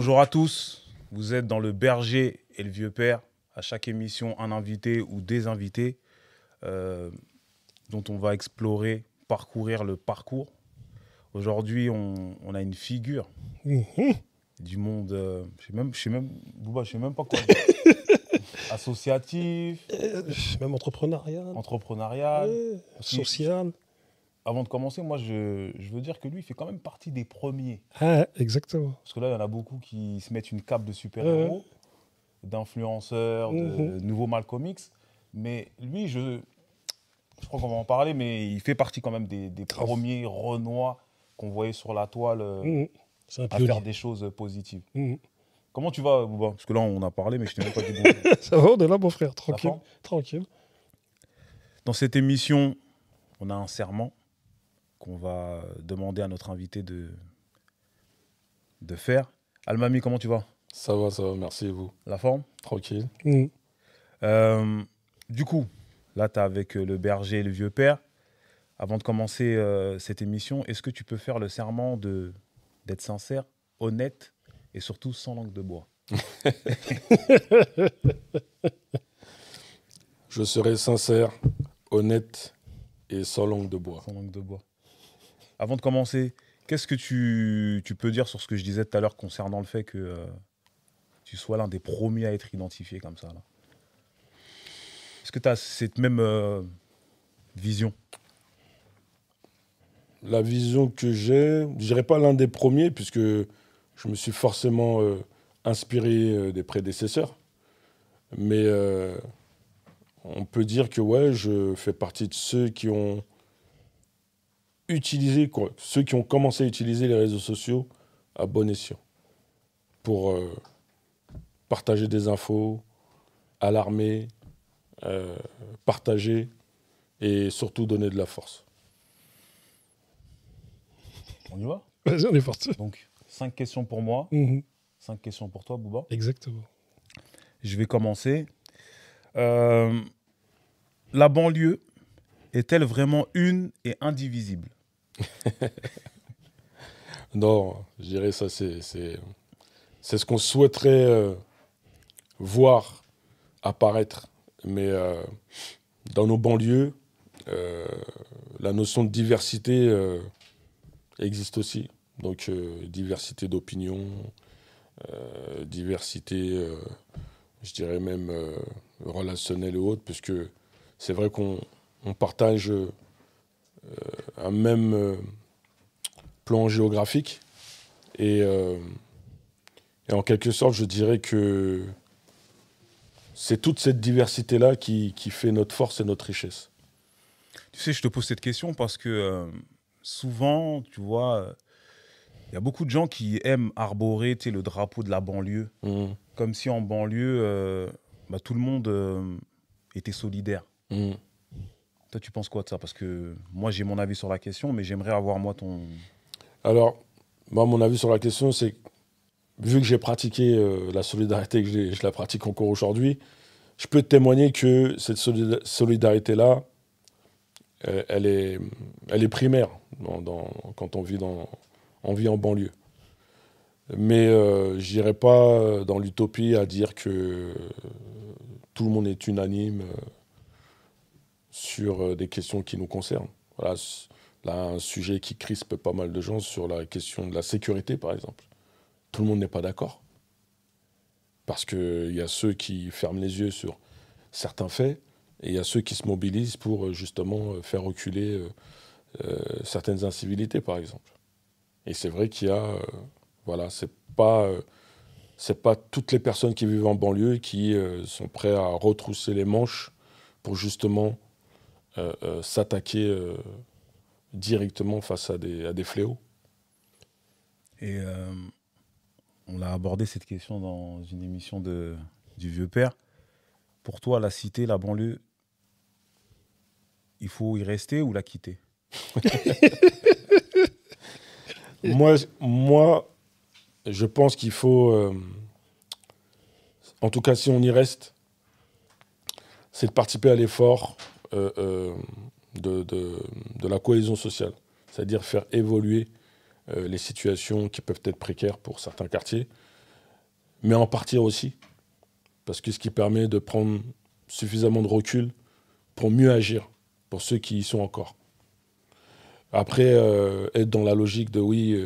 Bonjour à tous, vous êtes dans le Berger et le Vieux Père. À chaque émission, un invité ou des invités dont on va explorer, parcourir le parcours. Aujourd'hui, on a une figure du monde, Bouba, je sais même pas quoi dire. Associatif, Même entrepreneurial, entrepreneurial, social. Avant de commencer, moi, je veux dire que lui, il fait quand même partie des premiers. Ah, exactement. Parce que là, il y en a beaucoup qui se mettent une cape de super-héros, d'influenceurs, de nouveaux Malcolm X. Mais lui, je crois qu'on va en parler, mais il fait partie quand même des premiers Renois qu'on voyait sur la toile C'est un à pionnier. faire des choses positives. Comment tu vas, Bouba? Parce que là, on a parlé, mais je t'ai même pas dit bonjour. Ça va, on est là, mon frère, tranquille. forme Tranquille. Dans cette émission, on a un serment qu'on va demander à notre invité de faire. Almami, comment tu vas? Ça va, merci et vous? La forme? Tranquille. Du coup, là, tu es avec le Berger et le Vieux Père. Avant de commencer cette émission, est-ce que tu peux faire le serment d'être sincère, honnête et surtout sans langue de bois? Je serai sincère, honnête et sans langue de bois. Sans langue de bois. Avant de commencer, qu'est-ce que tu peux dire sur ce que je disais tout à l'heure concernant le fait que tu sois l'un des premiers à être identifié comme ça là? Est-ce que tu as cette même vision? La vision que j'ai, je dirais pas l'un des premiers, puisque je me suis forcément inspiré des prédécesseurs. Mais on peut dire que ouais, je fais partie de ceux qui ont utilisé, ceux qui ont commencé à utiliser les réseaux sociaux à bon escient pour partager des infos, alarmer, partager et surtout donner de la force. On y va? Vas-y, on est parti. Donc, 5 questions pour moi, 5 questions pour toi, Bouba. Exactement. Je vais commencer. La banlieue est-elle vraiment une et indivisible? Non, je dirais ça, c'est ce qu'on souhaiterait voir apparaître. Mais dans nos banlieues, la notion de diversité existe aussi. Donc, diversité d'opinion, diversité, je dirais même relationnelle et autres, puisque c'est vrai qu'on partage un même plan géographique. Et en quelque sorte, je dirais que c'est toute cette diversité-là qui fait notre force et notre richesse. Tu sais, je te pose cette question parce que souvent, tu vois, il y a beaucoup de gens qui aiment arborer le drapeau de la banlieue, comme si en banlieue, tout le monde était solidaire. Toi, tu penses quoi de ça? Parce que moi, j'ai mon avis sur la question, mais j'aimerais avoir, moi, ton... Alors, moi, mon avis sur la question, c'est que, vu que j'ai pratiqué la solidarité, que je la pratique encore aujourd'hui, je peux témoigner que cette solidarité-là, elle est primaire quand on vit en banlieue. Mais je n'irai pas dans l'utopie à dire que tout le monde est unanime sur des questions qui nous concernent. Voilà, là, un sujet qui crispe pas mal de gens sur la question de la sécurité, par exemple. Tout le monde n'est pas d'accord. Parce qu'il y a ceux qui ferment les yeux sur certains faits et il y a ceux qui se mobilisent pour justement faire reculer certaines incivilités, par exemple. Et c'est vrai qu'il y a... voilà, c'est pas toutes les personnes qui vivent en banlieue qui sont prêtes à retrousser les manches pour justement s'attaquer directement face à des fléaux. Et on l'a abordé cette question dans une émission du Vieux Père. Pour toi, la cité, la banlieue, il faut y rester ou la quitter? Moi, je pense qu'il faut, en tout cas si on y reste, c'est de participer à l'effort de la cohésion sociale. C'est-à-dire faire évoluer les situations qui peuvent être précaires pour certains quartiers, mais en partir aussi. Parce que ce qui permet de prendre suffisamment de recul pour mieux agir, pour ceux qui y sont encore. Après, être dans la logique de oui,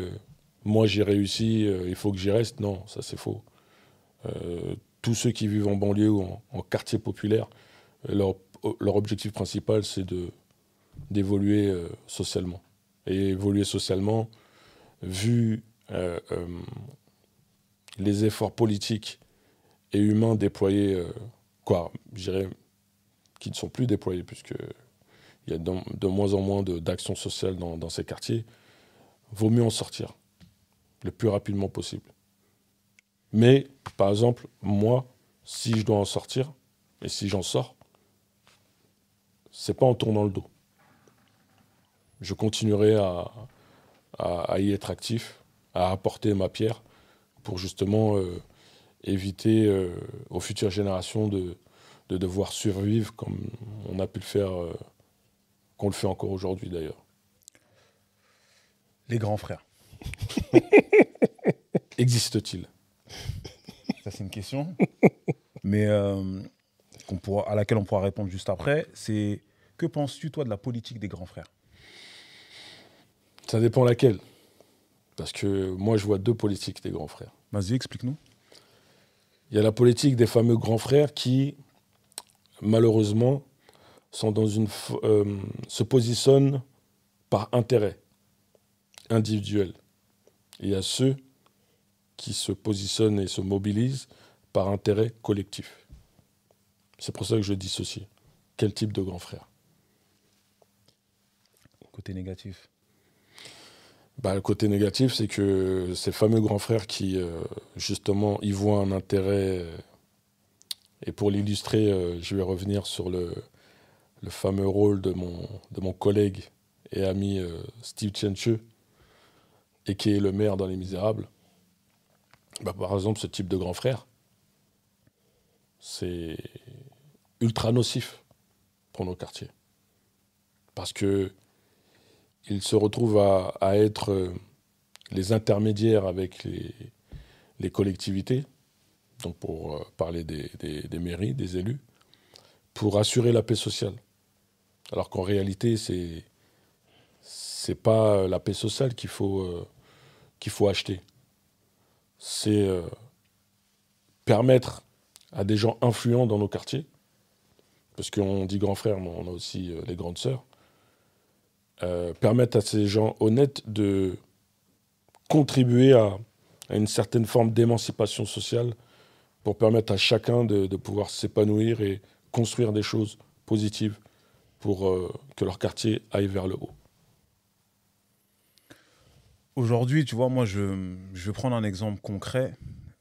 moi j'ai réussi, il faut que j'y reste, non, ça c'est faux. Tous ceux qui vivent en banlieue ou en quartier populaire, leur objectif principal, c'est d'évoluer socialement. Et évoluer socialement, vu les efforts politiques et humains déployés, je dirais, qui ne sont plus déployés, puisqu'il y a de moins en moins d'actions sociales dans ces quartiers, vaut mieux en sortir le plus rapidement possible. Mais, par exemple, moi, si je dois en sortir, et si j'en sors, c'est pas en tournant le dos. Je continuerai à y être actif, à apporter ma pierre pour justement éviter aux futures générations de devoir survivre comme on a pu le faire, qu'on le fait encore aujourd'hui d'ailleurs. Les grands frères. Existe-t-il? Ça, c'est une question. Mais à laquelle on pourra répondre juste après. C'est que penses-tu, toi, de la politique des grands frères? Ça dépend laquelle. Parce que moi, je vois deux politiques des grands frères. Vas-y, explique-nous. Il y a la politique des fameux grands frères qui, malheureusement, sont se positionnent par intérêt individuel. Et il y a ceux qui se positionnent et se mobilisent par intérêt collectif. C'est pour ça que je dissocie. Quel type de grand frère? Côté négatif. Le côté négatif, c'est que ces fameux grands frères qui, justement, y voient un intérêt. Et pour l'illustrer, je vais revenir sur le fameux rôle de mon collègue et ami Steve Tchenche, et qui est le maire dans Les Misérables. Par exemple, ce type de grand frère, c'est ultra nocif pour nos quartiers. Parce que ils se retrouvent à être les intermédiaires avec les collectivités, donc pour parler des mairies, des élus, pour assurer la paix sociale. Alors qu'en réalité, c'est pas la paix sociale qu'il faut acheter. C'est permettre à des gens influents dans nos quartiers, parce qu'on dit grands frères, mais on a aussi les grandes sœurs, permettre à ces gens honnêtes de contribuer à une certaine forme d'émancipation sociale pour permettre à chacun de pouvoir s'épanouir et construire des choses positives pour que leur quartier aille vers le haut. Aujourd'hui, tu vois, moi, je vais prendre un exemple concret.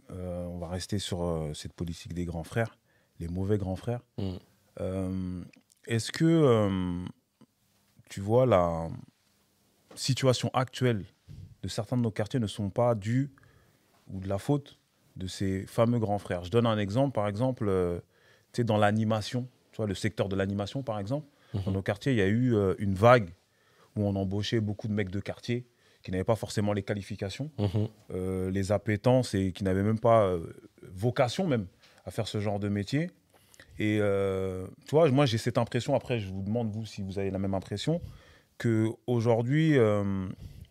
On va rester sur cette politique des grands frères, les mauvais grands frères. Est-ce que, tu vois, la situation actuelle de certains de nos quartiers ne sont pas dues ou de la faute de ces fameux grands frères? Je donne un exemple, par exemple, tu sais, dans l'animation, tu vois, le secteur de l'animation, par exemple. Dans nos quartiers, il y a eu une vague où on embauchait beaucoup de mecs de quartier qui n'avaient pas forcément les qualifications, les appétences et qui n'avaient même pas vocation même à faire ce genre de métier. Et tu vois, moi j'ai cette impression, après je vous demande vous si vous avez la même impression, qu'aujourd'hui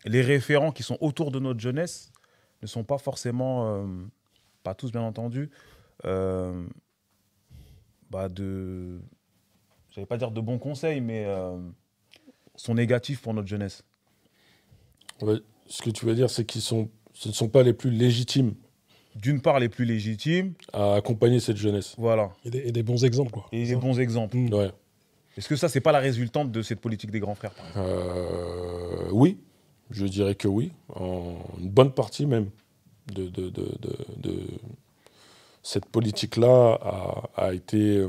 les référents qui sont autour de notre jeunesse ne sont pas forcément, pas tous bien entendu, j'allais pas dire de bons conseils, mais sont négatifs pour notre jeunesse. Ouais, ce que tu veux dire, c'est ce ne sont pas les plus légitimes. D'une part, les plus légitimes. À accompagner cette jeunesse. Voilà. Et des bons exemples, quoi. Et des bons exemples. Ouais. Est-ce que ça, c'est pas la résultante de cette politique des grands frères, par exemple? Oui, je dirais que oui. Une bonne partie même de cette politique-là a été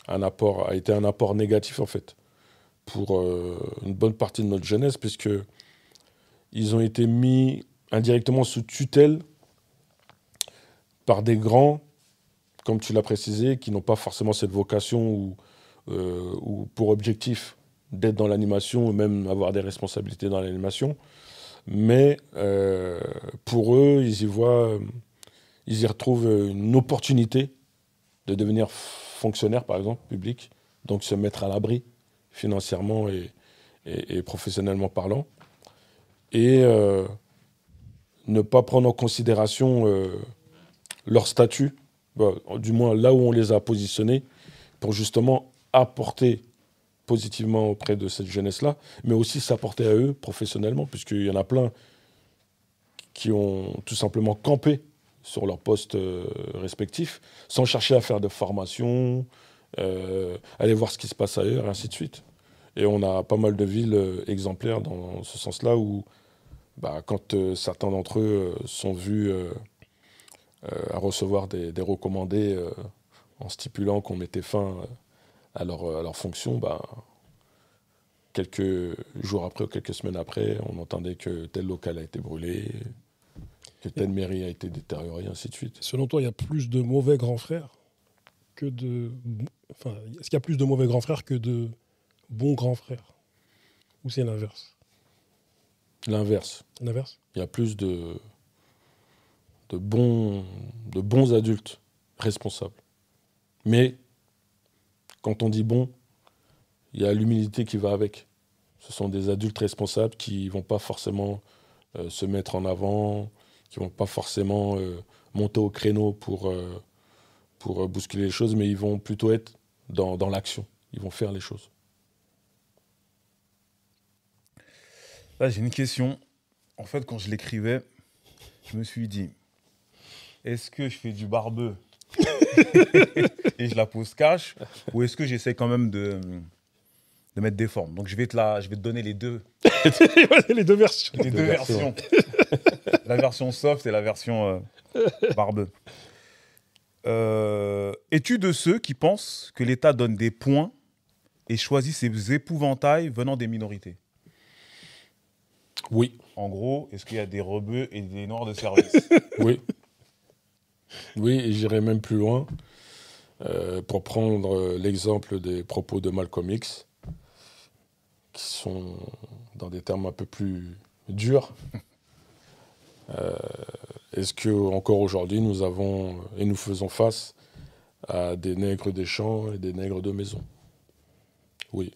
un apport négatif, en fait, pour une bonne partie de notre jeunesse, puisque ils ont été mis indirectement sous tutelle par des grands, comme tu l'as précisé, qui n'ont pas forcément cette vocation ou pour objectif d'être dans l'animation ou même avoir des responsabilités dans l'animation. Mais pour eux, ils ils y retrouvent une opportunité de devenir fonctionnaire, par exemple, public, donc se mettre à l'abri financièrement et professionnellement parlant, et ne pas prendre en considération leur statut, du moins là où on les a positionnés, pour justement apporter positivement auprès de cette jeunesse-là, mais aussi s'apporter à eux professionnellement, puisqu'il y en a plein qui ont tout simplement campé sur leurs postes respectifs, sans chercher à faire de formation, aller voir ce qui se passe ailleurs, et ainsi de suite. Et on a pas mal de villes exemplaires dans ce sens-là, où quand certains d'entre eux sont vus à recevoir des recommandés en stipulant qu'on mettait fin à leur fonction, quelques jours après ou quelques semaines après, on entendait que tel local a été brûlé, que telle mairie a été détériorée, et ainsi de suite. Selon toi, il y a plus de mauvais grands frères que de... Enfin, est-ce qu'il y a plus de mauvais grands frères que de bons grands frères? Ou c'est l'inverse? L'inverse. L'inverse? Il y a plus de bons adultes responsables. Mais quand on dit bon, il y a l'humilité qui va avec. Ce sont des adultes responsables qui ne vont pas forcément se mettre en avant, qui ne vont pas forcément monter au créneau pour bousculer les choses, mais ils vont plutôt être dans l'action. Ils vont faire les choses. Là, j'ai une question. En fait, quand je l'écrivais, je me suis dit, est-ce que je fais du barbeux et je la pose cash, ou est-ce que j'essaie quand même de mettre des formes? Donc je vais te donner les deux. Les deux versions. Les deux versions. La version soft et la version barbeux. Es-tu de ceux qui pensent que l'État donne des points et choisit ses épouvantails venant des minorités? Oui. En gros, est-ce qu'il y a des rebeux et des noirs de service? Oui. Oui, et j'irai même plus loin. Pour prendre l'exemple des propos de Malcolm X, qui sont dans des termes un peu plus durs. Est-ce qu'encore aujourd'hui, nous avons et nous faisons face à des nègres des champs et des nègres de maison? Oui.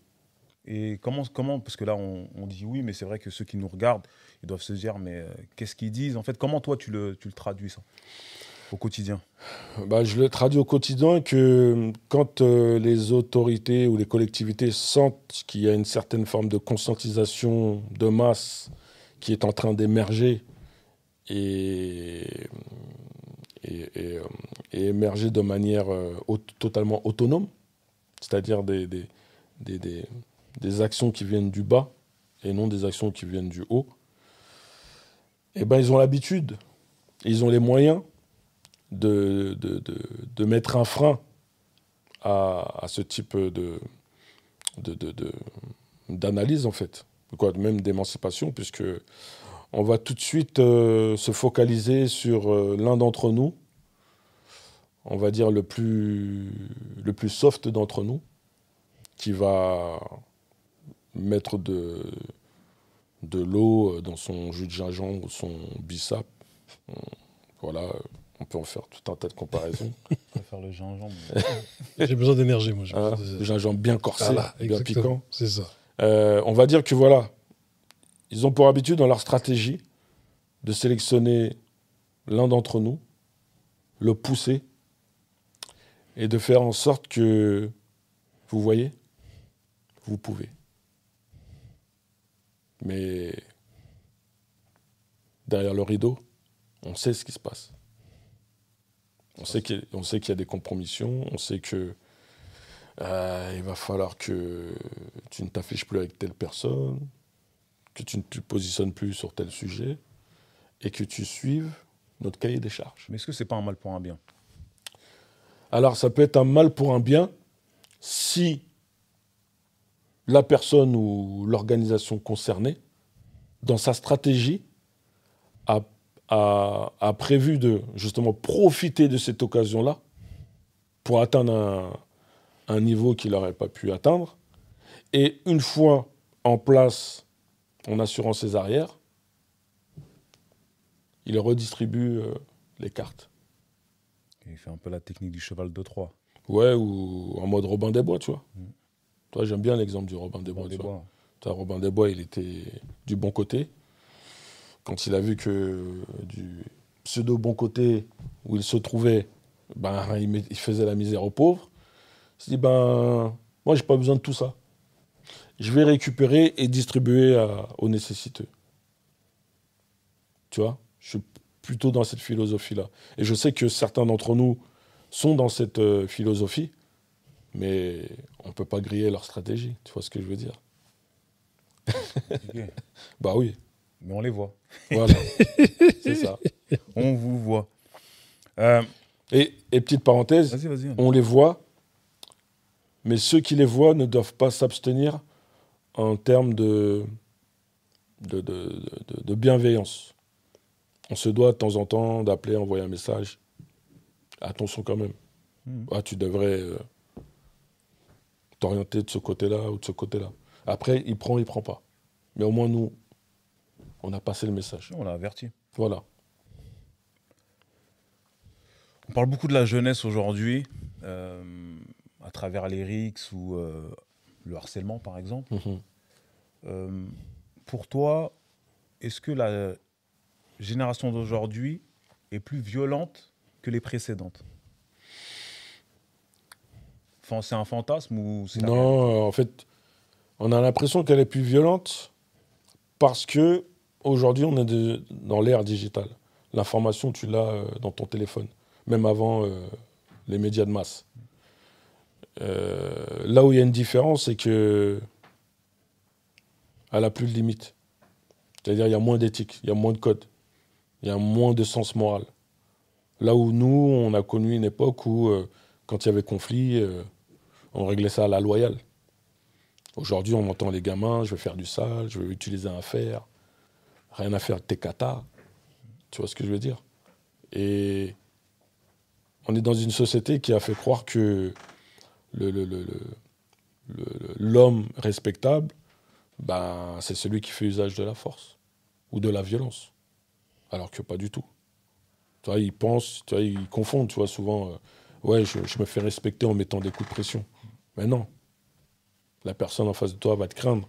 Et comment parce que là, on dit oui, mais c'est vrai que ceux qui nous regardent, ils doivent se dire, mais qu'est-ce qu'ils disent? En fait, comment toi, tu le traduis, ça, au quotidien? Je le traduis au quotidien que quand les autorités ou les collectivités sentent qu'il y a une certaine forme de conscientisation de masse qui est en train d'émerger et émerger de manière totalement autonome, c'est-à-dire des actions qui viennent du bas et non des actions qui viennent du haut, ils ont l'habitude, ils ont les moyens de mettre un frein à ce type d'analyse, en fait, même d'émancipation, puisque on va tout de suite se focaliser sur l'un d'entre nous, on va dire le plus soft d'entre nous, qui va mettre de l'eau dans son jus de gingembre ou son bissap. Voilà, on peut en faire tout un tas de comparaisons. Je préfère le gingembre. J'ai besoin d'énergie, moi. Le gingembre bien corsé, Voilà, bien piquant. C'est ça. On va dire que voilà, ils ont pour habitude dans leur stratégie de sélectionner l'un d'entre nous, le pousser et de faire en sorte que, vous voyez, vous pouvez. Mais derrière le rideau, on sait ce qui se passe. On sait qu'il y a des compromissions, on sait que il va falloir que tu ne t'affiches plus avec telle personne, que tu ne te positionnes plus sur tel sujet et que tu suives notre cahier des charges. Mais est-ce que c'est pas un mal pour un bien? Alors, ça peut être un mal pour un bien si la personne ou l'organisation concernée, dans sa stratégie, a prévu de justement profiter de cette occasion-là pour atteindre un niveau qu'il n'aurait pas pu atteindre. Et une fois en place, en assurant ses arrières, il redistribue les cartes. Il fait un peu la technique du cheval de Troie. Ouais, ou en mode Robin des Bois, tu vois. Toi, j'aime bien l'exemple du Robin des Bois. Toi, Robin des Bois, il était du bon côté. Quand il a vu que du pseudo-bon côté où il se trouvait, ben, il faisait la misère aux pauvres, il s'est dit, ben, moi, j'ai pas besoin de tout ça. Je vais récupérer et distribuer aux nécessiteux. Tu vois, je suis plutôt dans cette philosophie-là. Et je sais que certains d'entre nous sont dans cette philosophie, mais on ne peut pas griller leur stratégie. Tu vois ce que je veux dire? Okay. Bah oui. Mais on les voit. Voilà, c'est ça. On vous voit. Et petite parenthèse, vas-y. On les voit, mais ceux qui les voient ne doivent pas s'abstenir en termes de bienveillance. On se doit de temps en temps d'appeler, envoyer un message. Attention quand même. Ah, tu devrais t'orienter de ce côté-là ou de ce côté-là. Après, il prend pas. Mais au moins, nous, on a passé le message. On l'a averti. Voilà. On parle beaucoup de la jeunesse aujourd'hui, à travers les rixes ou le harcèlement, par exemple. Pour toi, est-ce que la génération d'aujourd'hui est plus violente que les précédentes? Enfin, c'est un fantasme ou c'est la réalité? Non, en fait, on a l'impression qu'elle est plus violente parce que aujourd'hui, on est dans l'ère digitale. L'information, tu l'as dans ton téléphone, même avant les médias de masse. Là où il y a une différence, c'est que elle n'a plus de limite. C'est-à-dire il y a moins d'éthique, il y a moins de code, il y a moins de sens moral. Là où nous, on a connu une époque où, quand il y avait conflit, on réglait ça à la loyale. Aujourd'hui, on entend les gamins, je vais faire du sale, je vais utiliser un fer, rien à faire de tes katas. Tu vois ce que je veux dire? Et on est dans une société qui a fait croire que l'homme respectable, ben, c'est celui qui fait usage de la force ou de la violence. Alors que pas du tout. Tu vois, ils pensent, tu vois, ils confondent, tu vois, souvent, ouais, je me fais respecter en mettant des coups de pression. Mais non. La personne en face de toi va te craindre,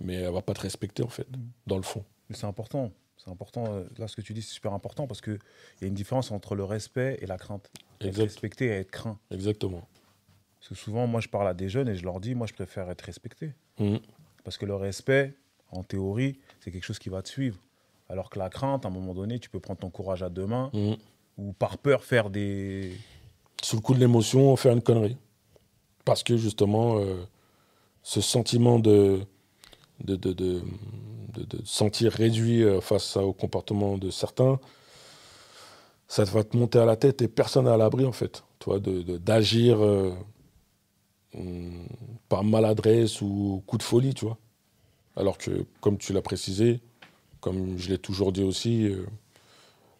mais elle va pas te respecter, en fait, dans le fond. Mais c'est important. C'est important. Là, ce que tu dis, c'est super important parce qu'il y a une différence entre le respect et la crainte. Être respecté et être craint. Exactement. Parce que souvent, moi, je parle à des jeunes et je leur dis, moi, je préfère être respecté. Mhm. Parce que le respect, en théorie, c'est quelque chose qui va te suivre. Alors que la crainte, à un moment donné, tu peux prendre ton courage à deux mains ou par peur faire des... Sous le coup de l'émotion, faire une connerie. Parce que justement, ce sentiment de sentir réduit face au comportement de certains, ça va te monter à la tête et personne n'est à l'abri, en fait. Tu vois, d'agir par maladresse ou coup de folie, tu vois. Alors que, comme tu l'as précisé, comme je l'ai toujours dit aussi,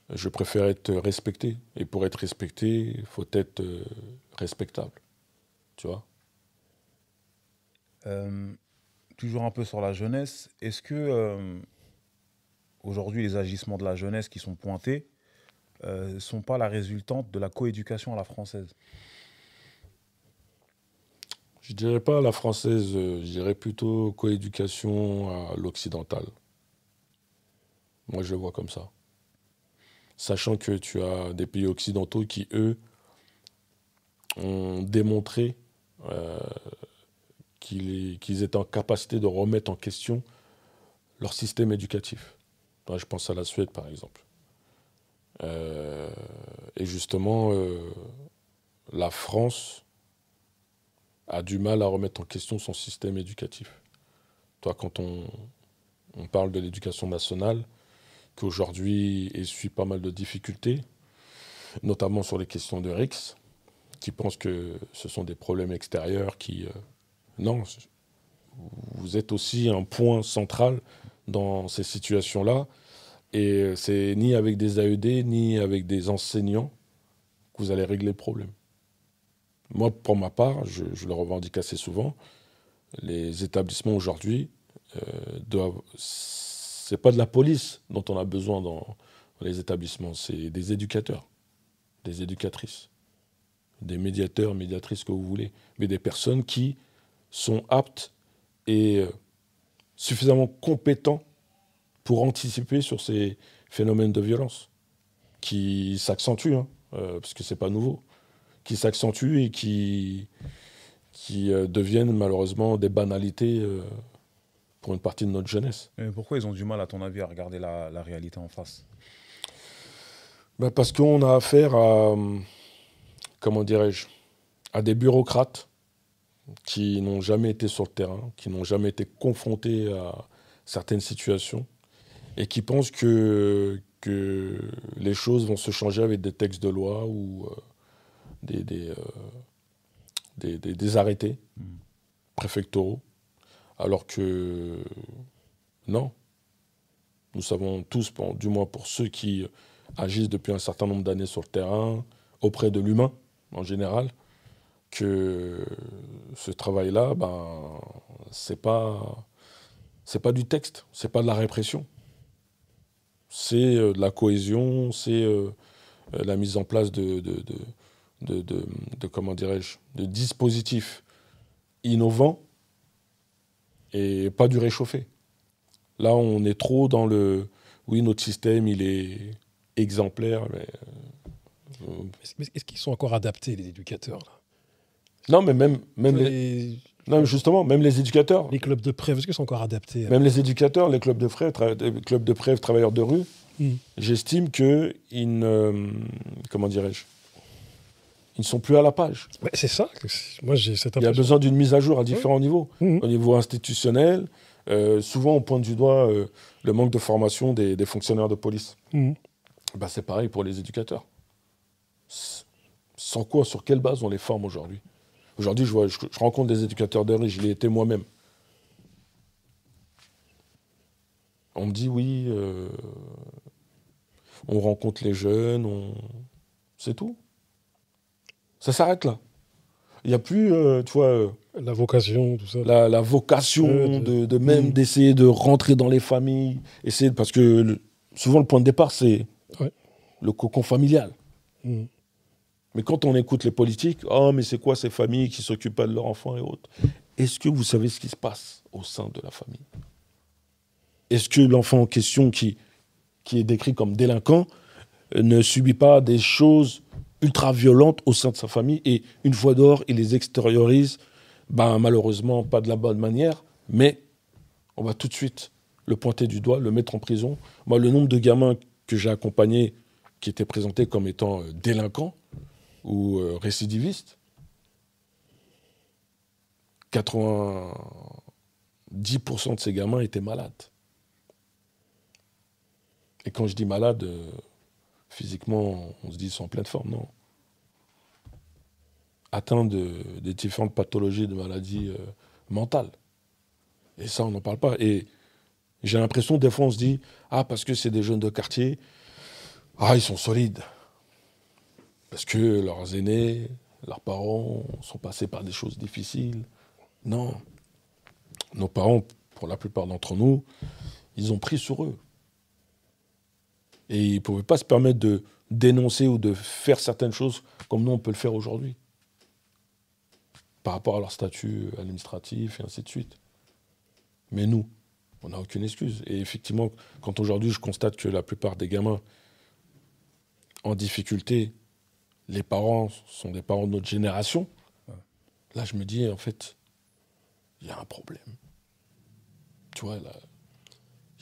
je préfère être respecté. Et pour être respecté, il faut être respectable. Tu vois? Toujours un peu sur la jeunesse, est-ce que aujourd'hui les agissements de la jeunesse qui sont pointés ne sont pas la résultante de la coéducation à la française? Je dirais pas à la française, je dirais plutôt coéducation à l'occidentale. Moi, je le vois comme ça. Sachant que tu as des pays occidentaux qui, eux, ont démontré qu'ils étaient en capacité de remettre en question leur système éducatif. Moi, je pense à la Suède, par exemple. Et justement, la France a du mal à remettre en question son système éducatif. Toi, quand on parle de l'éducation nationale, qui aujourd'hui essuie pas mal de difficultés, notamment sur les questions de RICS, qui pensent que ce sont des problèmes extérieurs qui... non, vous êtes aussi un point central dans ces situations-là, et c'est ni avec des AED, ni avec des enseignants que vous allez régler le problème. Moi, pour ma part, je le revendique assez souvent, les établissements aujourd'hui doivent... C'est pas de la police dont on a besoin dans les établissements, c'est des éducateurs, des éducatrices. des médiateurs, médiatrices que vous voulez, mais des personnes qui sont aptes et suffisamment compétents pour anticiper sur ces phénomènes de violence qui s'accentuent, hein, parce que c'est pas nouveau, qui s'accentuent et qui deviennent malheureusement des banalités pour une partie de notre jeunesse. Mais pourquoi ils ont du mal, à ton avis, à regarder la réalité en face? Ben parce qu'on a affaire à, comment dirais-je, à des bureaucrates qui n'ont jamais été sur le terrain, qui n'ont jamais été confrontés à certaines situations et qui pensent que les choses vont se changer avec des textes de loi ou des arrêtés préfectoraux, alors que non. Nous savons tous, du moins pour ceux qui agissent depuis un certain nombre d'années sur le terrain, auprès de l'humain en général, que ce travail-là, ben, c'est pas du texte, c'est pas de la répression. C'est de la cohésion, c'est la mise en place de comment dirais-je, de dispositifs innovants et pas du réchauffé. Là, on est trop dans le... Oui, notre système, il est exemplaire, mais... Est-ce qu'ils sont encore adaptés, les éducateurs là? Non, mais même non, justement, même les éducateurs. Les clubs de prêve, est-ce qu'ils sont encore adaptés? Même les éducateurs, les clubs de prêve, travailleurs de rue, j'estime qu'ils ne... Comment dirais-je, ils ne sont plus à la page. Ouais, c'est ça. Moi, j'ai cette impression. Il y a besoin d'une mise à jour à différents niveaux. Au niveau institutionnel, souvent on pointe du doigt le manque de formation des fonctionnaires de police. Ben, c'est pareil pour les éducateurs. Sans quoi, sur quelle base on les forme aujourd'hui? Aujourd'hui, je rencontre des éducateurs de rue, je l'ai été moi-même. On me dit oui, on rencontre les jeunes, c'est tout. Ça s'arrête là. Il n'y a plus, tu vois... la vocation, tout ça. La vocation d'essayer de rentrer dans les familles. Parce que souvent, le point de départ, c'est le cocon familial. Mais quand on écoute les politiques, oh, mais c'est quoi ces familles qui ne s'occupent pas de leurs enfants et autres? Est-ce que vous savez ce qui se passe au sein de la famille? Est-ce que l'enfant en question qui est décrit comme délinquant ne subit pas des choses ultra violentes au sein de sa famille et une fois dehors, il les extériorise, ben, malheureusement pas de la bonne manière, mais on va tout de suite le pointer du doigt, le mettre en prison. Moi, le nombre de gamins que j'ai accompagnés qui étaient présentés comme étant délinquants ou récidivistes, 90% de ces gamins étaient malades. Et quand je dis malades, physiquement, on se dit ils sont en pleine forme, non. Atteints des différentes pathologies, de maladies mentales. Et ça, on n'en parle pas. Et j'ai l'impression, des fois, on se dit, ah, parce que c'est des jeunes de quartier, ah, ils sont solides. Parce que leurs aînés, leurs parents sont passés par des choses difficiles. Non. Nos parents, pour la plupart d'entre nous, ils ont pris sur eux. Et ils ne pouvaient pas se permettre de dénoncer ou de faire certaines choses comme nous, on peut le faire aujourd'hui. Par rapport à leur statut administratif et ainsi de suite. Mais nous, on n'a aucune excuse. Et effectivement, quand aujourd'hui je constate que la plupart des gamins en difficulté, les parents sont des parents de notre génération, là je me dis, en fait, il y a un problème. Tu vois, là,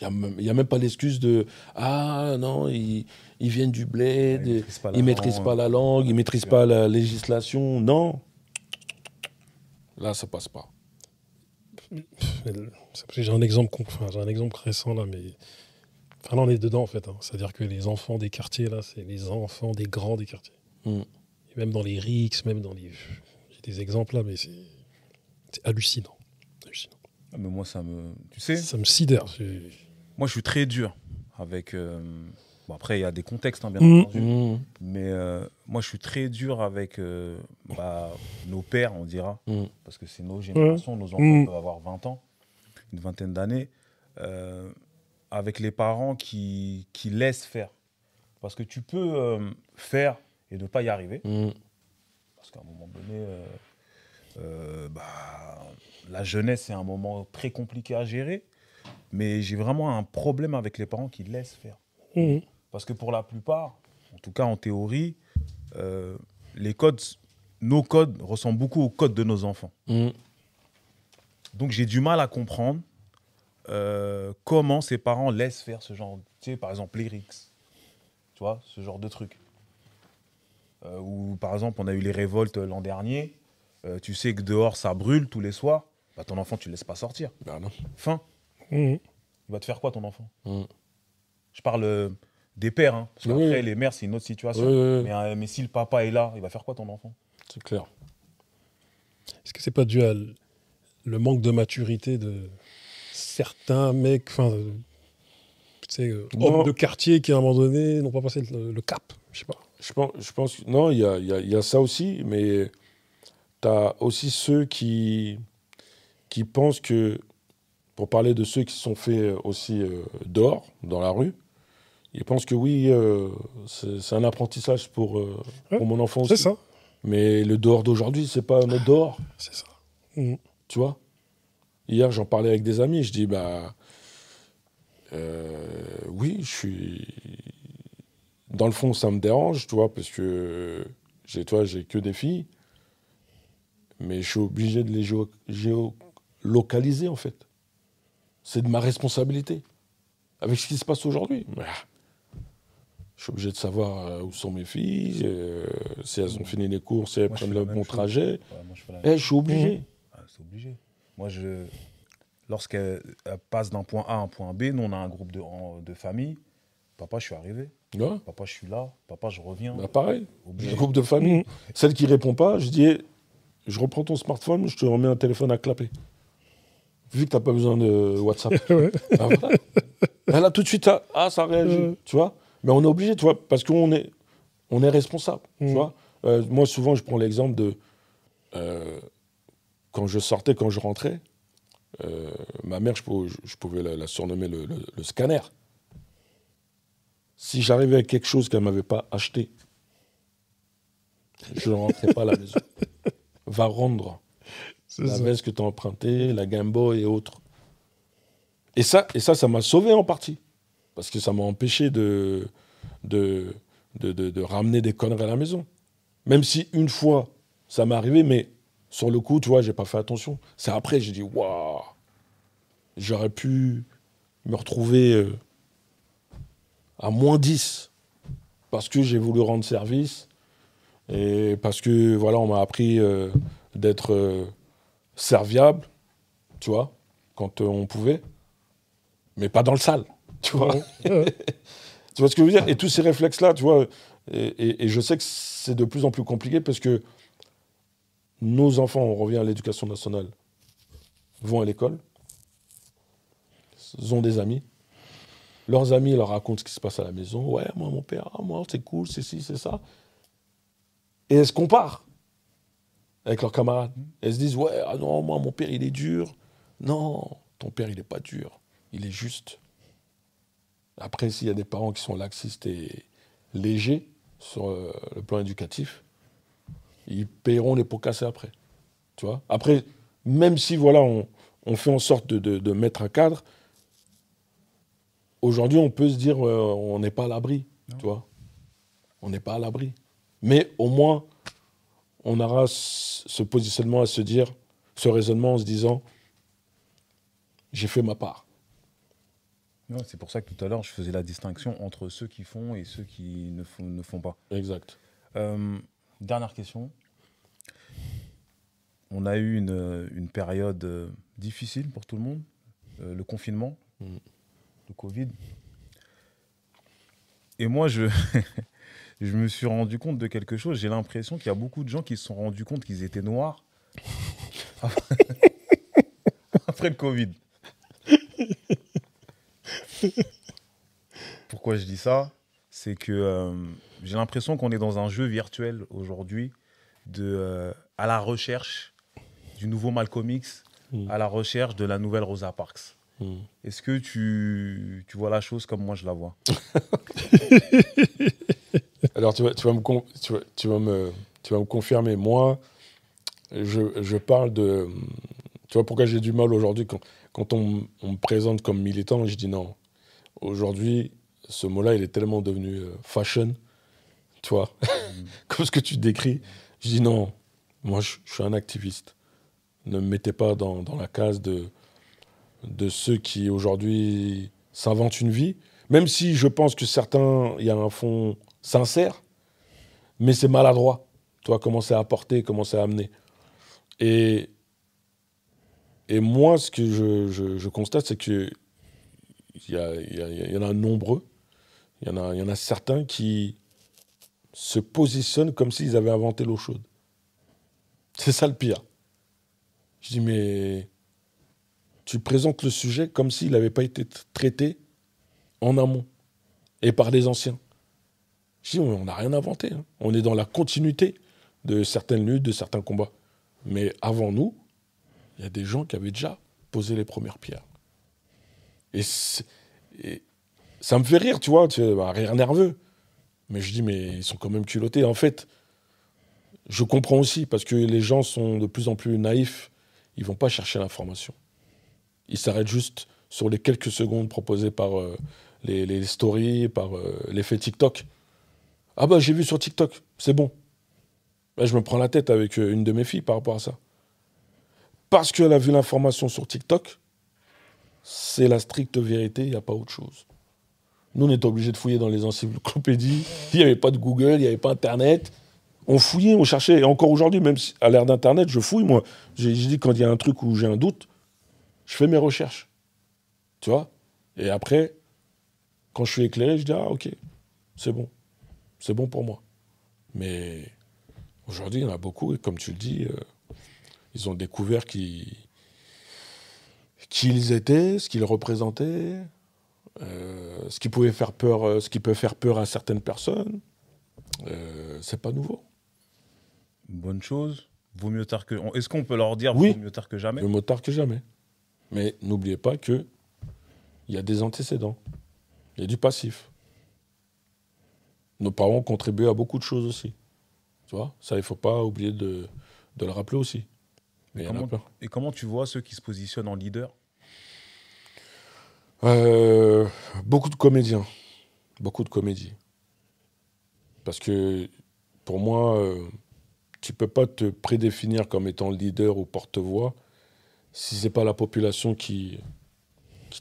il n'y a même pas l'excuse de « Ah non, ils viennent du bled, ils ne maîtrisent pas la langue, ils ne maîtrisent pas la législation. » Non. Là, ça passe pas. J'ai un exemple récent là, mais là on est dedans en fait. C'est-à-dire que les enfants des quartiers là, c'est les enfants des grands des quartiers. Et même dans les RICS, même dans les, j'ai des exemples là, mais c'est hallucinant. Ah, mais moi ça me, tu sais, ça me sidère. Moi je suis très dur avec. Bon, après il y a des contextes hein, bien entendu, mais moi je suis très dur avec nos pères, on dira, parce que c'est nos générations, nos enfants peuvent avoir 20 ans, une vingtaine d'années, avec les parents qui laissent faire. Parce que tu peux faire et ne pas y arriver. parce qu'à un moment donné, la jeunesse, c'est un moment très compliqué à gérer. Mais j'ai vraiment un problème avec les parents qui laissent faire. Parce que pour la plupart, en tout cas en théorie, nos codes ressemblent beaucoup aux codes de nos enfants. Donc j'ai du mal à comprendre comment ces parents laissent faire ce genre, tu sais, par exemple les RICS, tu vois, ce genre de trucs. Ou par exemple, on a eu les révoltes l'an dernier, tu sais que dehors ça brûle tous les soirs, bah, ton enfant tu le laisses pas sortir. Ben non. Fin. Il va te faire quoi ton enfant? Je parle des pères, hein, parce qu'après les mères c'est une autre situation. Mais si le papa est là, il va faire quoi ton enfant? C'est clair. Est-ce que c'est pas dû à le manque de maturité de certains mecs, hommes de quartier qui à un moment donné n'ont pas passé le cap? Je sais pas. Je pense non, il y a ça aussi, mais tu as aussi ceux qui pensent que, pour parler de ceux qui se sont faits aussi dehors, dans la rue, ils pensent que oui, c'est un apprentissage pour mon enfant aussi. C'est ça. Mais le dehors d'aujourd'hui, c'est pas notre dehors. C'est ça. Tu vois? Hier, j'en parlais avec des amis, je dis, oui, dans le fond, ça me dérange, tu vois, parce que j'ai que des filles, mais je suis obligé de les géolocaliser, en fait. C'est de ma responsabilité. Avec ce qui se passe aujourd'hui, je suis obligé de savoir où sont mes filles, si elles ont fini les cours, si elles prennent le bon trajet. Je suis obligé. C'est obligé. Moi, lorsqu'elle passe d'un point A à un point B, nous, on a un groupe de famille. Papa, je suis arrivé. Ouais. Papa, je suis là. Papa, je reviens. Pareil. Un groupe de famille. Celle qui ne répond pas, je dis, je reprends ton smartphone, je te remets un téléphone à clapper. Vu que tu n'as pas besoin de WhatsApp. Voilà. Elle a tout de suite, ça réagit. Tu vois? Mais on est obligé, tu vois, parce qu'on est responsable. Tu vois? Moi, souvent, je prends l'exemple de quand je sortais, quand je rentrais, ma mère, je pouvais la surnommer le scanner. Si j'arrivais avec quelque chose qu'elle ne m'avait pas acheté, je ne rentrais pas à la maison. Va rendre la veste que tu as empruntée, la Game Boy et autres. Et ça m'a sauvé en partie. Parce que ça m'a empêché de ramener des conneries à la maison. Même si une fois, ça m'est arrivé, mais sur le coup, tu vois, j'ai pas fait attention. C'est après, j'ai dit, waouh, j'aurais pu me retrouver à -10 parce que j'ai voulu rendre service et parce que, voilà, on m'a appris d'être serviable, tu vois, quand on pouvait, mais pas dans le sale, tu vois. Tu vois ce que je veux dire? Et tous ces réflexes-là, tu vois, et je sais que c'est de plus en plus compliqué parce que nos enfants, on revient à l'éducation nationale, vont à l'école, ils ont des amis. Leurs amis leur racontent ce qui se passe à la maison. Ouais, moi, mon père, moi, c'est cool, c'est ci, c'est ça. Et elles se comparent avec leurs camarades. Elles se disent, ouais, ah non, moi, mon père, il est dur. Non, ton père, il n'est pas dur. Il est juste. Après, s'il y a des parents qui sont laxistes et légers sur le plan éducatif, ils paieront les pots cassés après. Tu vois? Après, même si, voilà, on fait en sorte de mettre un cadre, aujourd'hui, on peut se dire, on n'est pas à l'abri, tu vois. On n'est pas à l'abri. Mais au moins, on aura ce positionnement à se dire, ce raisonnement en se disant, j'ai fait ma part. Ouais, c'est pour ça que tout à l'heure, je faisais la distinction entre ceux qui font et ceux qui ne font pas. Exact. Dernière question. On a eu une période difficile pour tout le monde, le confinement, le Covid. Et moi, je me suis rendu compte de quelque chose. J'ai l'impression qu'il y a beaucoup de gens qui se sont rendus compte qu'ils étaient noirs après le Covid. Pourquoi je dis ça? C'est que j'ai l'impression qu'on est dans un jeu virtuel aujourd'hui à la recherche du nouveau Malcolm X, à la recherche de la nouvelle Rosa Parks. Est-ce que tu vois la chose comme moi je la vois? Alors tu vas tu vas me confirmer. Moi, je parle de... Tu vois pourquoi j'ai du mal aujourd'hui quand on me présente comme militant, je dis non. Aujourd'hui, ce mot-là, il est tellement devenu fashion, tu vois, comme ce que tu décris. Je dis non, moi, je suis un activiste. Ne me mettez pas dans la case de ceux qui, aujourd'hui, s'inventent une vie. Même si je pense que certains, il y a un fond sincère, mais c'est maladroit. Tu vois, comment c'est apporté, comment c'est amené. Et moi, ce que je constate, c'est qu'il y en a nombreux, il y en a certains qui se positionnent comme s'ils avaient inventé l'eau chaude. C'est ça le pire. Je dis, mais tu présentes le sujet comme s'il n'avait pas été traité en amont et par des anciens. Je dis, on n'a rien inventé. Hein. On est dans la continuité de certaines luttes, de certains combats. Mais avant nous, il y a des gens qui avaient déjà posé les premières pierres. Et ça me fait rire, tu vois, rire nerveux. Mais je dis, mais ils sont quand même culottés. En fait, je comprends aussi, parce que les gens sont de plus en plus naïfs. Ils ne vont pas chercher l'information. Ils s'arrêtent juste sur les quelques secondes proposées par les stories, par l'effet TikTok. Ah bah, j'ai vu sur TikTok, c'est bon. Là, je me prends la tête avec une de mes filles par rapport à ça. Parce qu'elle a vu l'information sur TikTok, c'est la stricte vérité, il n'y a pas autre chose. Nous, on était obligés de fouiller dans les encyclopédies. Il n'y avait pas de Google, il n'y avait pas Internet. On fouillait, on cherchait. Et encore aujourd'hui, même à l'ère d'Internet, je fouille, moi. J'ai dit, quand il y a un truc où j'ai un doute, je fais mes recherches. Tu vois? Et après, quand je suis éclairé, je dis, ah, ok, c'est bon. C'est bon pour moi. Mais aujourd'hui, il y en a beaucoup, et comme tu le dis, ils ont découvert qui ils étaient, ce qu'ils représentaient, ce qui pouvait faire peur, ce qui peut faire peur à certaines personnes. C'est pas nouveau. Bonne chose. Vaut mieux tard que... Est-ce qu'on peut leur dire Oui. vaut mieux tard que jamais? Vaut mieux tard que jamais. Mais n'oubliez pas qu'il y a des antécédents. Il y a du passif. Nos parents ont contribué à beaucoup de choses aussi. Tu vois, ça, il ne faut pas oublier de le rappeler aussi. Mais il y en a plein. Et comment tu vois ceux qui se positionnent en leader? Beaucoup de comédiens. Beaucoup de comédies. Parce que, pour moi, tu ne peux pas te prédéfinir comme étant leader ou porte-voix si ce n'est pas la population qui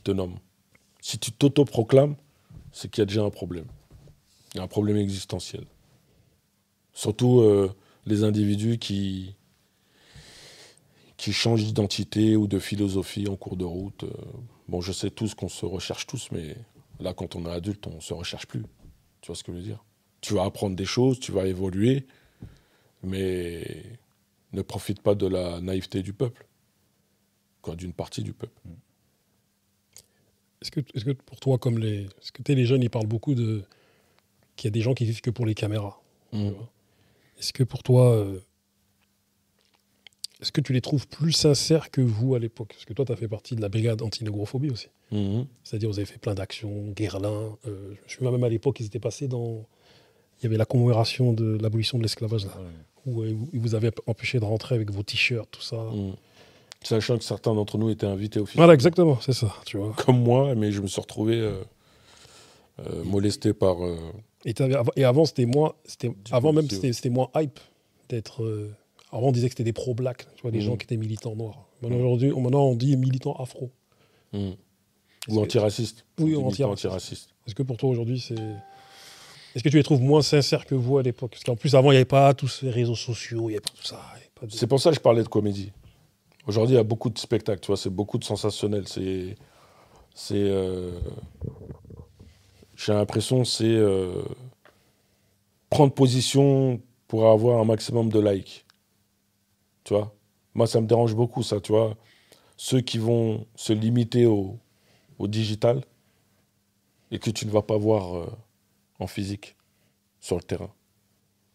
te nomme. Si tu t'autoproclames, c'est qu'il y a déjà un problème. Il y a un problème existentiel. Surtout les individus qui changent d'identité ou de philosophie en cours de route. Bon, je sais tous qu'on se recherche tous, mais là, quand on est adulte, on ne se recherche plus. Tu vois ce que je veux dire? Tu vas apprendre des choses, tu vas évoluer, mais ne profite pas de la naïveté du peuple, quoi, d'une partie du peuple. Est-ce que pour toi, comme est-ce que les jeunes, ils parlent beaucoup qu'il y a des gens qui vivent que pour les caméras. Est-ce que pour toi, est-ce que tu les trouves plus sincères que vous à l'époque? Parce que toi, tu as fait partie de la brigade anti-négrophobie aussi. C'est-à-dire, vous avez fait plein d'actions, Guerlain. Je suis même à l'époque, ils étaient passés dans... Il y avait la commémoration de l'abolition de l'esclavage, là, où ils vous avaient empêché de rentrer avec vos t-shirts, tout ça. Sachant que certains d'entre nous étaient invités officiellement. Voilà, exactement, c'est ça, tu vois. Comme moi, mais je me suis retrouvé molesté par... Et avant, c'était moins hype d'être... Avant, on disait que c'était des pro-blacks, tu vois, des gens qui étaient militants noirs. Maintenant, on dit militants afro. Ou antiracistes. Oui, antiracistes. Est-ce que pour toi, aujourd'hui, c'est... Est-ce que tu les trouves moins sincères que vous à l'époque? Parce qu'en plus, avant, il n'y avait pas tous ces réseaux sociaux, il n'y avait pas tout ça. C'est pour ça que je parlais de comédie. Aujourd'hui, il y a beaucoup de spectacles, tu vois, c'est beaucoup de sensationnel. J'ai l'impression que c'est prendre position pour avoir un maximum de likes. Tu vois? Moi, ça me dérange beaucoup, ça, tu vois. Ceux qui vont se limiter au digital et que tu ne vas pas voir en physique, sur le terrain.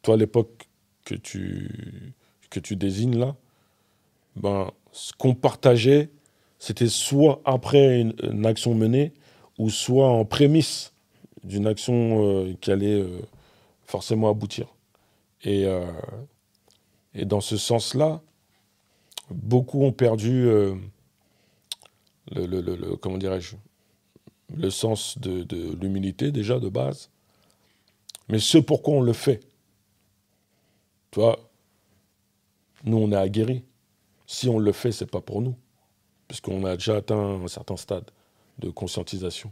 Toi, à l'époque que tu désignes là, ben, ce qu'on partageait, c'était soit après une action menée, ou soit en prémisse d'une action qui allait forcément aboutir. Et Et dans ce sens-là, beaucoup ont perdu comment dirais-je, le sens de l'humilité déjà de base, mais ce pourquoi on le fait. Tu vois, nous on est aguerris. Si on le fait, c'est pas pour nous, puisqu'on a déjà atteint un certain stade de conscientisation.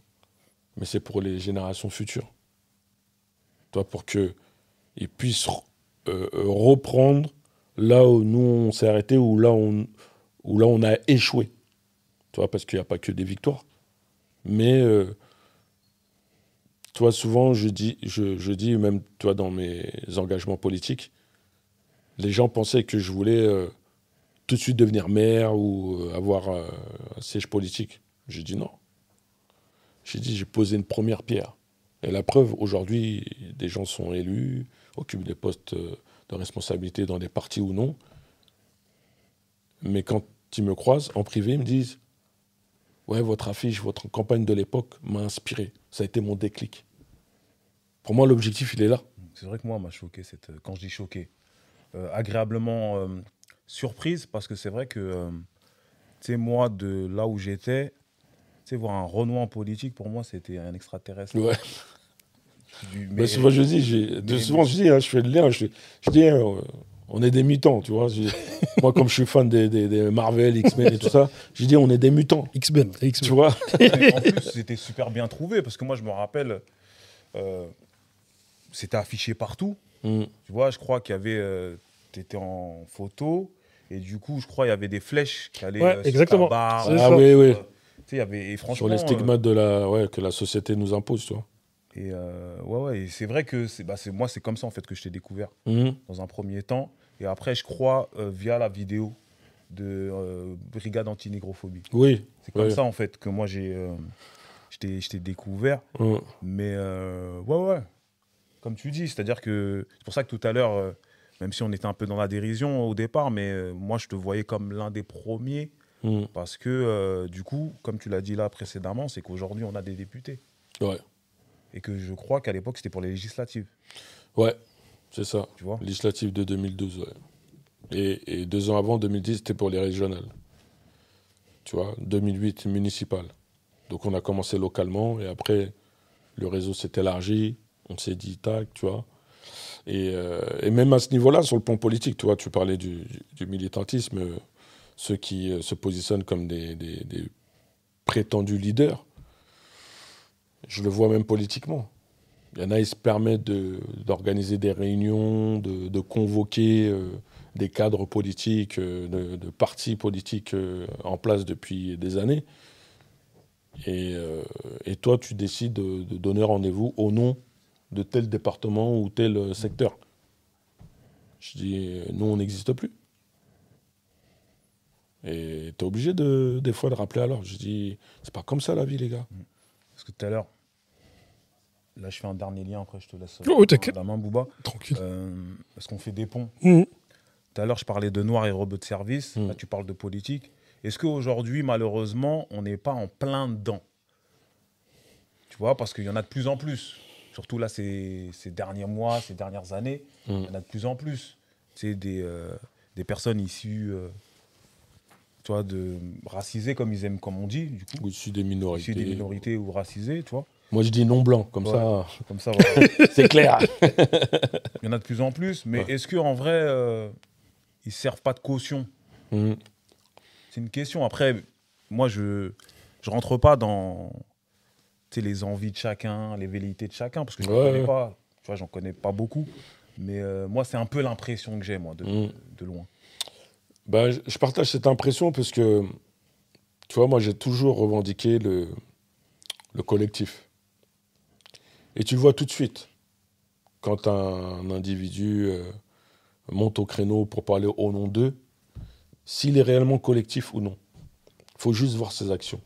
Mais c'est pour les générations futures. Tu vois, pour qu'ils puissent reprendre là où nous on s'est arrêté, ou là on a échoué. Tu vois, parce qu'il n'y a pas que des victoires. Mais, tu vois, souvent, je dis, même toi, dans mes engagements politiques, les gens pensaient que je voulais tout de suite devenir maire ou avoir un siège politique. J'ai dit non. J'ai dit, j'ai posé une première pierre. Et la preuve, aujourd'hui, des gens sont élus, occupent des postes de responsabilité dans des partis ou non. Mais quand ils me croisent en privé, ils me disent « Ouais, votre affiche, votre campagne de l'époque m'a inspiré. Ça a été mon déclic. » Pour moi, l'objectif, il est là. C'est vrai que moi, m'a choqué, quand je dis choqué, agréablement surprise, parce que c'est vrai que, tu sais, moi, de là où j'étais, tu sais, voir un Renoir en politique, pour moi, c'était un extraterrestre. Ouais. Mais souvent, je dis, je fais le lien, je dis, on est des mutants, tu vois. Moi, comme je suis fan des Marvel, X-Men et tout ça, je dis, on est des mutants. X-Men. Tu vois. En plus, c'était super bien trouvé, parce que moi, je me rappelle, c'était affiché partout. Tu vois, je crois qu'il y avait, t'étais en photo, et du coup, je crois qu'il y avait des flèches qui allaient exactement. sur ta barre. Ah oui, oui. Tu sais, il y avait, et franchement, sur les stigmates que la société nous impose, tu vois. Et et c'est vrai que moi, c'est comme ça en fait que je t'ai découvert dans un premier temps. Et après, je crois, via la vidéo de Brigade Anti-Négrophobie. Oui. C'est comme ça en fait que moi, je t'ai découvert. Mais ouais. Comme tu dis, c'est-à-dire que c'est pour ça que tout à l'heure, même si on était un peu dans la dérision au départ, mais moi, je te voyais comme l'un des premiers. Parce que du coup, comme tu l'as dit là précédemment, c'est qu'aujourd'hui, on a des députés. Ouais. Et que je crois qu'à l'époque, c'était pour les législatives. Ouais, c'est ça. Tu vois, législative de 2012, ouais. Et 2 ans avant, 2010, c'était pour les régionales. Tu vois, 2008, municipal. Donc on a commencé localement et après, le réseau s'est élargi. On s'est dit, tac, tu vois. Et même à ce niveau-là, sur le plan politique, tu vois, tu parlais du militantisme, ceux qui se positionnent comme des prétendus leaders. Je le vois même politiquement. Il y en a, ils se permettent d'organiser des réunions, de convoquer des cadres politiques, de partis politiques en place depuis des années. Et toi, tu décides de donner rendez-vous au nom de tel département ou tel secteur. Je dis, nous, on n'existe plus. Et tu es obligé des fois de rappeler à l'ordre. Je dis, c'est pas comme ça la vie, les gars. parce que tout à l'heure, là, je fais un dernier lien, après, je te laisse la main, Bouba. Tranquille. Parce qu'on fait des ponts. Tout à l'heure, je parlais de noirs et robots de service. Là, tu parles de politique. Est-ce qu'aujourd'hui, malheureusement, on n'est pas en plein dedans? Tu vois, parce qu'il y en a de plus en plus. Surtout là, ces derniers mois, ces dernières années, il y en a de plus en plus. C'est des personnes issues, tu vois, racisées, comme on dit, du coup. Ou issus des minorités. Issues des minorités ou racisées, tu vois. Moi, je dis non blanc, comme ça. Comme ça, voilà. C'est clair. Il y en a de plus en plus, mais est-ce qu'en vrai, ils ne servent pas de caution? C'est une question. Après, moi, je ne rentre pas dans les envies de chacun, les velléités de chacun, parce que je ne connais pas. Tu vois, j'en connais pas beaucoup. Mais moi, c'est un peu l'impression que j'ai, moi, de loin. Bah, je partage cette impression parce que, tu vois, moi, j'ai toujours revendiqué le collectif. Et tu le vois tout de suite, quand un individu monte au créneau pour parler au nom d'eux, s'il est réellement collectif ou non. Il faut juste voir ses actions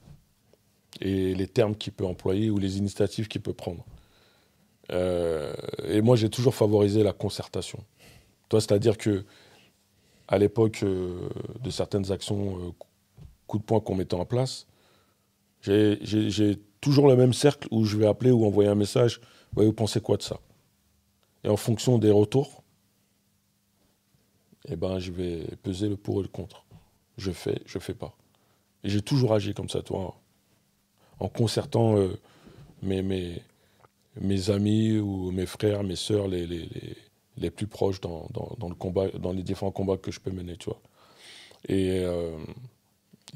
et les termes qu'il peut employer ou les initiatives qu'il peut prendre. Et moi, j'ai toujours favorisé la concertation. Toi, c'est-à-dire que à l'époque de certaines actions, coups de poing qu'on mettait en place, j'ai toujours le même cercle où je vais appeler ou envoyer un message. Ouais, vous pensez quoi de ça? Et en fonction des retours, eh ben, je vais peser le pour et le contre. Je fais pas. Et j'ai toujours agi comme ça, toi, en concertant mes amis ou mes frères, mes sœurs, les plus proches dans le combat, dans les différents combats que je peux mener, tu vois. Et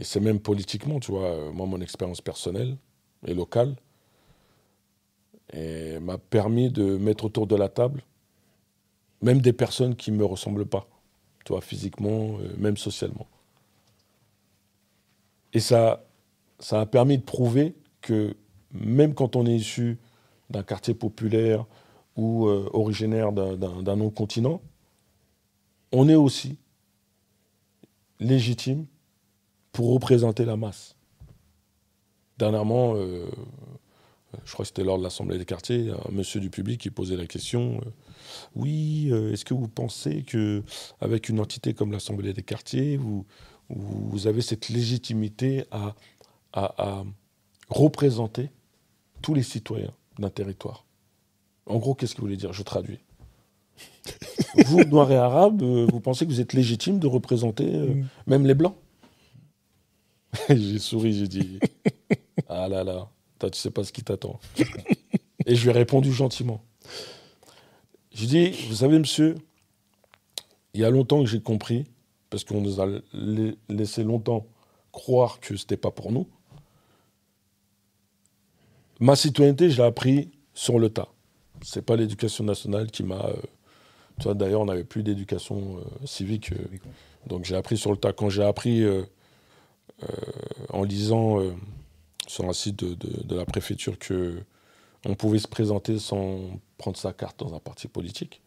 c'est même politiquement, tu vois, moi, mon expérience personnelle et locale m'a permis de mettre autour de la table même des personnes qui ne me ressemblent pas, tu vois, physiquement, même socialement. Et ça a permis de prouver que même quand on est issu d'un quartier populaire ou originaire d'un autre continent, on est aussi légitime pour représenter la masse. Dernièrement, je crois que c'était lors de l'Assemblée des quartiers, un monsieur du public qui posait la question oui, est-ce que vous pensez qu'avec une entité comme l'Assemblée des quartiers, vous avez cette légitimité à représenter tous les citoyens d'un territoire? En gros, qu'est-ce qu'il voulait dire? Je traduis. Vous, Noirs et Arabes, vous pensez que vous êtes légitime de représenter même les Blancs? J'ai souri, j'ai dit ah là là, toi, tu sais pas ce qui t'attend. Et je lui ai répondu gentiment. J'ai dit, vous savez, monsieur, il y a longtemps que j'ai compris, parce qu'on nous a laissé longtemps croire que c'était pas pour nous. Ma citoyenneté, je l'ai appris sur le tas. C'est pas l'éducation nationale qui m'a... tu vois, d'ailleurs, on n'avait plus d'éducation civique. Donc j'ai appris sur le tas. Quand j'ai appris en lisant sur un site de la préfecture qu'on pouvait se présenter sans prendre sa carte dans un parti politique,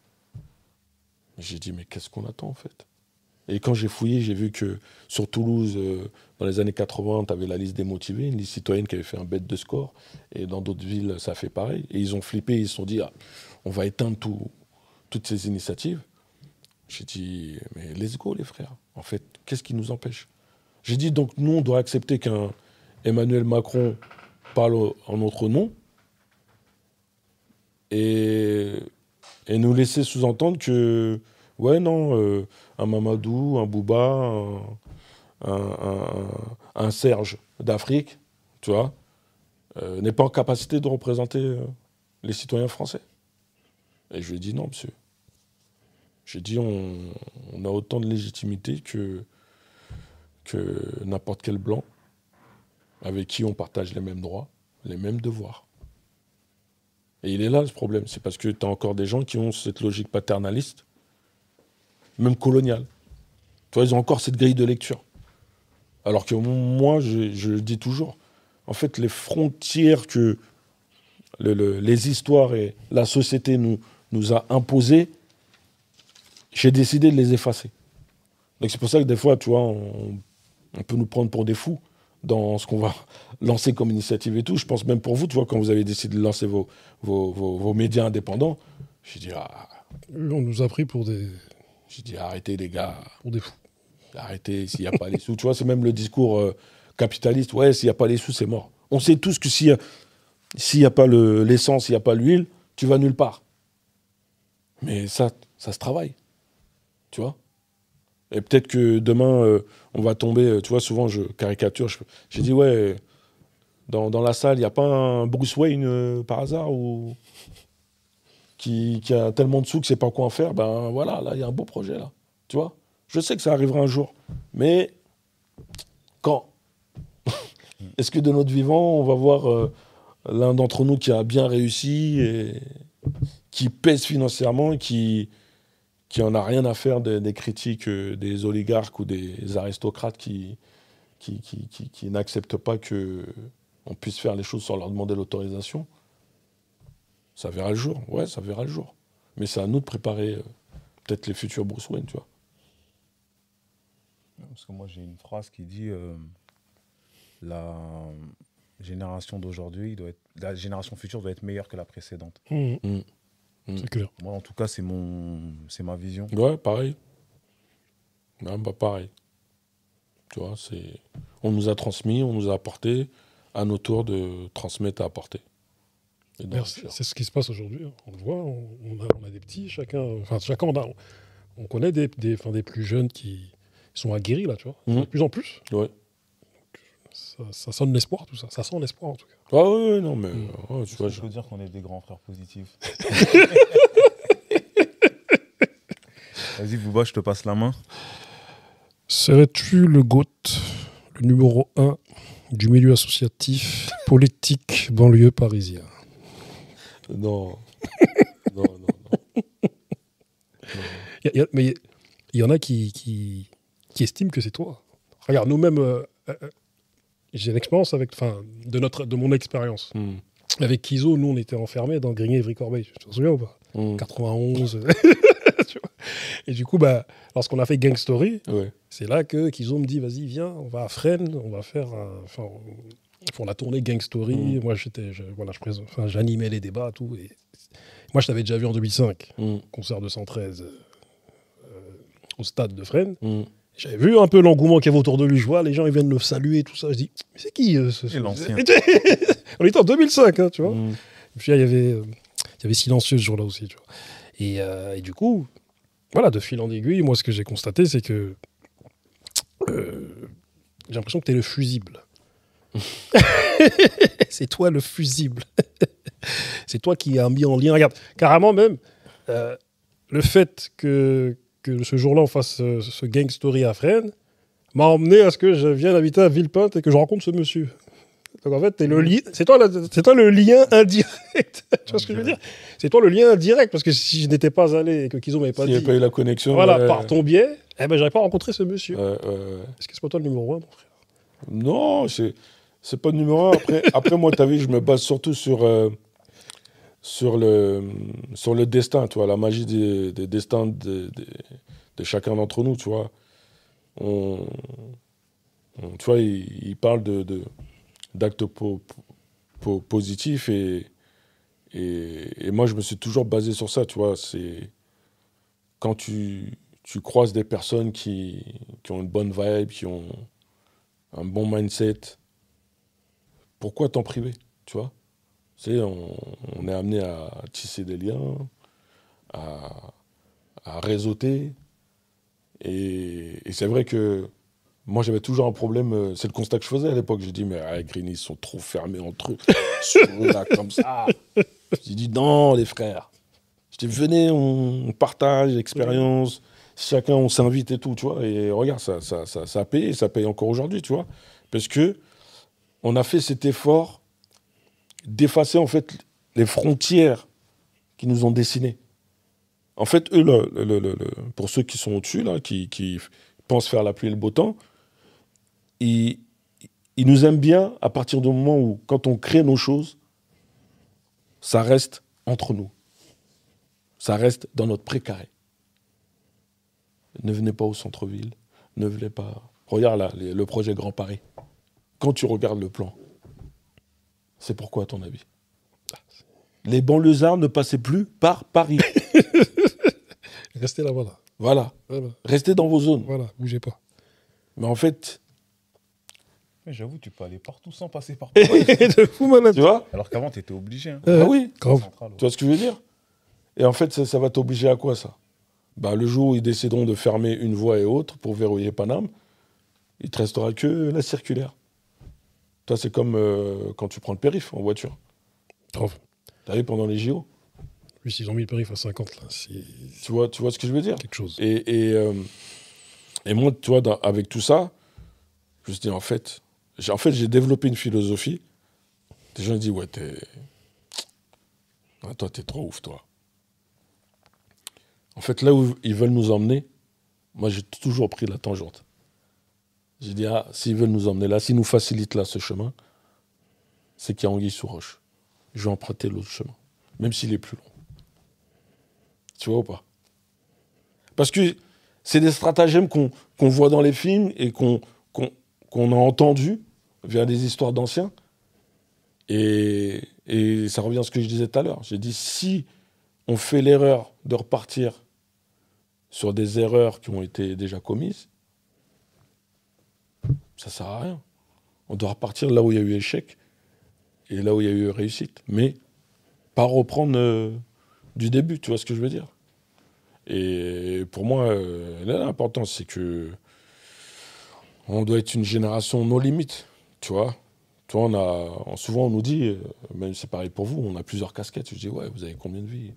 j'ai dit, mais qu'est-ce qu'on attend en fait? Et quand j'ai fouillé, j'ai vu que sur Toulouse, dans les années 80, tu avais la liste des motivés, une liste citoyenne qui avait fait un bête de score. Et dans d'autres villes, ça a fait pareil. Et ils ont flippé, ils se sont dit, ah, on va éteindre toutes ces initiatives. J'ai dit, mais let's go les frères. En fait, qu'est-ce qui nous empêche? J'ai dit, donc nous, on doit accepter qu'un Emmanuel Macron parle en notre nom et nous laisser sous-entendre que, ouais, non, un Mamadou, un Bouba, un Serge d'Afrique, tu vois, n'est pas en capacité de représenter les citoyens français. Et je lui ai dit non, monsieur. J'ai dit on a autant de légitimité que n'importe quel blanc avec qui on partage les mêmes droits, les mêmes devoirs. Et il est là ce problème, c'est parce que tu as encore des gens qui ont cette logique paternaliste, même coloniale. Tu vois, ils ont encore cette grille de lecture. Alors que moi, je le dis toujours, en fait, les frontières que les histoires et la société nous a imposées, j'ai décidé de les effacer. Donc c'est pour ça que des fois, tu vois, on peut nous prendre pour des fous dans ce qu'on va lancer comme initiative et tout. Je pense même pour vous, tu vois, quand vous avez décidé de lancer vos médias indépendants, j'ai dit, ah... On nous a pris pour des... J'ai dit, arrêtez les gars. Pour des fous. Arrêtez, s'il n'y a pas les sous. Tu vois, c'est même le discours capitaliste. Ouais, s'il n'y a pas les sous, c'est mort. On sait tous que s'il n'y a pas l'essence, s'il n'y a pas l'huile, tu vas nulle part. Mais ça se travaille. Tu vois? Et peut-être que demain, on va tomber... tu vois, souvent, je caricature. J'ai dit, ouais, dans la salle, il n'y a pas un Bruce Wayne par hasard ou qui a tellement de sous que ne sait pas quoi en faire. Ben voilà, là, il y a un beau projet, là. Tu vois? Je sais que ça arrivera un jour. Mais quand? Est-ce que de notre vivant, on va voir l'un d'entre nous qui a bien réussi et qui pèse financièrement et qui en a rien à faire des critiques des oligarques ou des aristocrates qui n'acceptent pas qu'on puisse faire les choses sans leur demander l'autorisation? Ça verra le jour. Ouais, ça verra le jour. Mais c'est à nous de préparer peut-être les futurs Bruce Wayne, tu vois. Parce que moi, j'ai une phrase qui dit la génération d'aujourd'hui, la génération future doit être meilleure que la précédente. C'est clair. Moi, en tout cas, c'est ma vision. Ouais, pareil. Ouais, bah, pareil. Tu vois, on nous a transmis, on nous a apporté, à nos tours de transmettre, à apporter. C'est ce qui se passe aujourd'hui. On le voit, on a des petits, chacun on connaît des plus jeunes qui sont aguerris, là, tu vois. De plus en plus. Ouais. Ça sonne l'espoir, tout ça. Ça sent l'espoir, en tout cas. Ah ouais, non, mais tu vois. Je peux dire qu'on est des grands frères positifs. Vas-y, Bouba, je te passe la main. Serais-tu le GOAT, le numéro 1 du milieu associatif, politique, banlieue parisien? Non. Non. Mais il y en a qui estiment que c'est toi. Regarde, nous-mêmes, j'ai l'expérience de mon expérience. Avec Kizo, nous, on était enfermés dans Grigny-Évry-Corbeil. Tu te souviens ou pas 91. Tu vois. Et du coup, lorsqu'on a fait Gang Story, c'est là que Kizo me dit, vas-y, viens, on va à Fresnes, on va faire... on a tourné Gang Story. Moi, j'animais les débats, tout. Et moi, je t'avais déjà vu en 2005, concert 213 au stade de Fresnes. J'avais vu un peu l'engouement qu'il y avait autour de lui. Je vois, les gens ils viennent le saluer, tout ça. Je dis, mais c'est qui C'est l'ancien. On était en 2005, hein, tu vois. Et puis, il y avait Silencieux ce jour-là aussi, tu vois. Et du coup, voilà, de fil en aiguille, moi, ce que j'ai constaté, c'est que j'ai l'impression que tu es le fusible. C'est toi le fusible. C'est toi qui as mis en lien. Regarde, carrément même, le fait que ce jour-là, on fasse ce Gang Story à Fresnes m'a emmené à ce que je vienne habiter à Villepinte et que je rencontre ce monsieur. Donc en fait, c'est toi le lien indirect. Tu vois ce que je veux dire? C'est toi le lien indirect, parce que si je n'étais pas allé et que Kizo m'avait pas dit... S'il n'y avait pas eu la connexion... Voilà, par ton biais, j'aurais pas rencontré ce monsieur. Est-ce que c'est pas toi le numéro 1, mon frère? Non, c'est pas le numéro 1. Après moi, tu as vu, je me base surtout sur le destin, tu vois, la magie des destins de chacun d'entre nous, tu vois. Tu vois, il parle d'actes positifs et moi, je me suis toujours basé sur ça, tu vois. C'est quand tu croises des personnes qui ont une bonne vibe, qui ont un bon mindset, pourquoi t'en priver, tu vois? Tu sais, on est amené à tisser des liens, à réseauter. Et c'est vrai que moi, j'avais toujours un problème. C'est le constat que je faisais à l'époque. J'ai dit, mais Grigny, ils sont trop fermés entre eux. Sur eux, là, comme ça. J'ai dit, non, les frères. Je dis, venez, on partage l'expérience. Chacun, on s'invite et tout, tu vois. Et regarde, ça a payé. Ça paye encore aujourd'hui, tu vois. Parce que on a fait cet effort d'effacer, en fait, les frontières qui nous ont dessinés. En fait, eux, pour ceux qui sont au-dessus, là, qui pensent faire la pluie et le beau temps, ils nous aiment bien à partir du moment où, quand on crée nos choses, ça reste entre nous. Ça reste dans notre précaré. Ne venez pas au centre-ville, ne venez pas... Regarde là, le projet Grand Paris. Quand tu regardes le plan, c'est pourquoi, à ton avis? Les banlieusards ne passaient plus par Paris. Restez là, voilà. Voilà. Restez dans vos zones. Voilà, bougez pas. Mais en fait... Mais j'avoue, tu peux aller partout sans passer par Paris. De fou, malade. Tu vois? Alors qu'avant, t'étais obligé. Hein. Ah oui. Grave. Tu vois ce que je veux dire? Et en fait, ça va t'obliger à quoi, ça? Le jour où ils décideront de fermer une voie et autre pour verrouiller Paname, il te restera que la circulaire. Toi, c'est comme quand tu prends le périph' en voiture. Grave. T'as vu pendant les JO? Plus ils ont mis le périph' à 50, là. Tu vois ce que je veux dire? Quelque chose. Et moi, tu vois, avec tout ça, je me suis dit, en fait, j'ai développé une philosophie. Les gens disent, ouais, toi, t'es trop ouf, toi. En fait, là où ils veulent nous emmener, moi, j'ai toujours pris la tangente. J'ai dit, s'ils veulent nous emmener là, s'ils nous facilitent là ce chemin, c'est qu'il y a anguille sous roche. Je vais emprunter l'autre chemin, même s'il est plus long. Tu vois ou pas? Parce que c'est des stratagèmes qu'on voit dans les films et qu'on a entendus via des histoires d'anciens. Et ça revient à ce que je disais tout à l'heure. J'ai dit, si on fait l'erreur de repartir sur des erreurs qui ont été déjà commises, ça ne sert à rien. On doit repartir là où il y a eu échec et là où il y a eu réussite. Mais pas reprendre du début, tu vois ce que je veux dire? Et pour moi, l'important, c'est que on doit être une génération no limite, tu vois. Tu vois, souvent on nous dit, même c'est pareil pour vous, on a plusieurs casquettes. Je dis, ouais, vous avez combien de vies?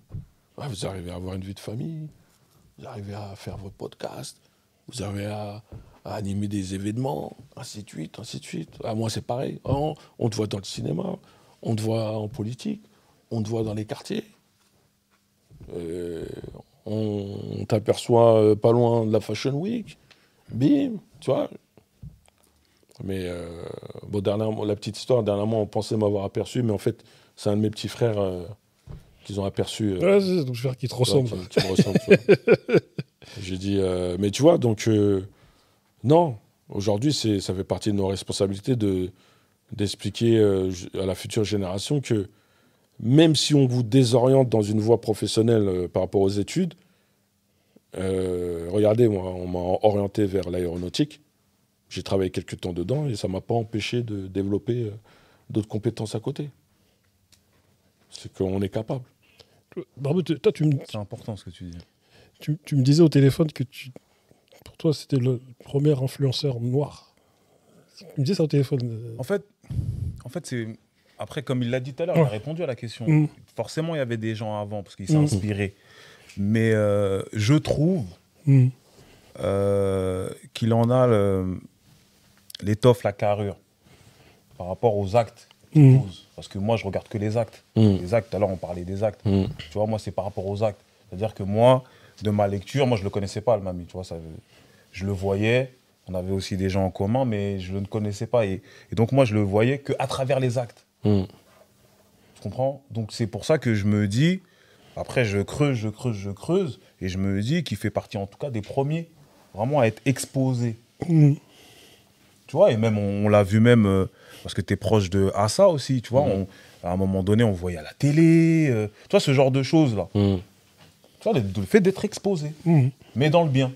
Ouais, vous arrivez à avoir une vie de famille, vous arrivez à faire votre podcast, vous arrivez à animer des événements, ainsi de suite, ainsi de suite. Ah, moi, c'est pareil. On te voit dans le cinéma, on te voit en politique, on te voit dans les quartiers. On t'aperçoit pas loin de la Fashion Week. Bim, tu vois. Mais bon, dernièrement, la petite histoire, dernièrement, on pensait m'avoir aperçu, mais en fait, c'est un de mes petits frères qu'ils ont aperçu. Ouais, c'est ton frère qui te ressemble. Qui me ressemble, tu vois. J'ai dit, mais tu vois, donc, non, aujourd'hui, ça fait partie de nos responsabilités d'expliquer à la future génération que même si on vous désoriente dans une voie professionnelle par rapport aux études, regardez, moi, on m'a orienté vers l'aéronautique. J'ai travaillé quelques temps dedans et ça ne m'a pas empêché de développer d'autres compétences à côté. C'est qu'on est capable. Barbe, toi, C'est important ce que tu dis. Tu me disais au téléphone que pour toi, c'était le premier influenceur noir. Tu me disais ça au téléphone. En fait c'est... Après, comme il l'a dit tout à l'heure, il a répondu à la question. Forcément, il y avait des gens avant parce qu'il s'est inspiré. Mais je trouve qu'il en a l'étoffe, la carrure par rapport aux actes qu'il pose. Parce que moi, je regarde que les actes. Les actes, tout à l'heure, on parlait des actes. Tu vois, moi, c'est par rapport aux actes. C'est-à-dire que moi, de ma lecture, moi, je ne le connaissais pas, le Mami. Tu vois, je le voyais. On avait aussi des gens en commun, mais je ne le connaissais pas. Et donc, moi, je le voyais qu'à travers les actes. Tu comprends? Donc, c'est pour ça que je me dis... Après, je creuse. Et je me dis qu'il fait partie, en tout cas, des premiers vraiment à être exposé. Tu vois, et même, on l'a vu même... parce que tu es proche de Assa aussi, tu vois. À un moment donné, on voyait à la télé. Tu vois, ce genre de choses-là. Tu vois, le fait d'être exposé. Mais dans le bien.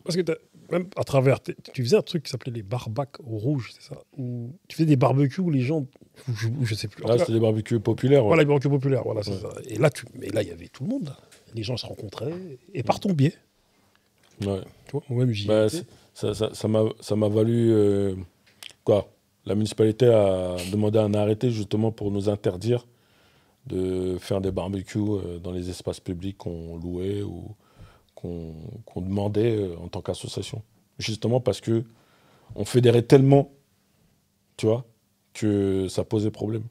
Parce que même à travers... Tu faisais un truc qui s'appelait les barbacs rouges, c'est ça? Où tu faisais des barbecues où les gens... Je sais plus. Là, c'était des barbecues populaires. Ouais. Voilà, les barbecues populaires, voilà, c'est ça. Et là, il y avait tout le monde. Là. Les gens se rencontraient. Et par ton biais. Ouais. Tu vois, moi-même, j'y étais. Ça m'a valu... quoi? La municipalité a demandé un arrêté justement pour nous interdire de faire des barbecues dans les espaces publics qu'on louait ou qu'on demandait en tant qu'association. Justement parce que on fédérait tellement, tu vois, que ça posait problème.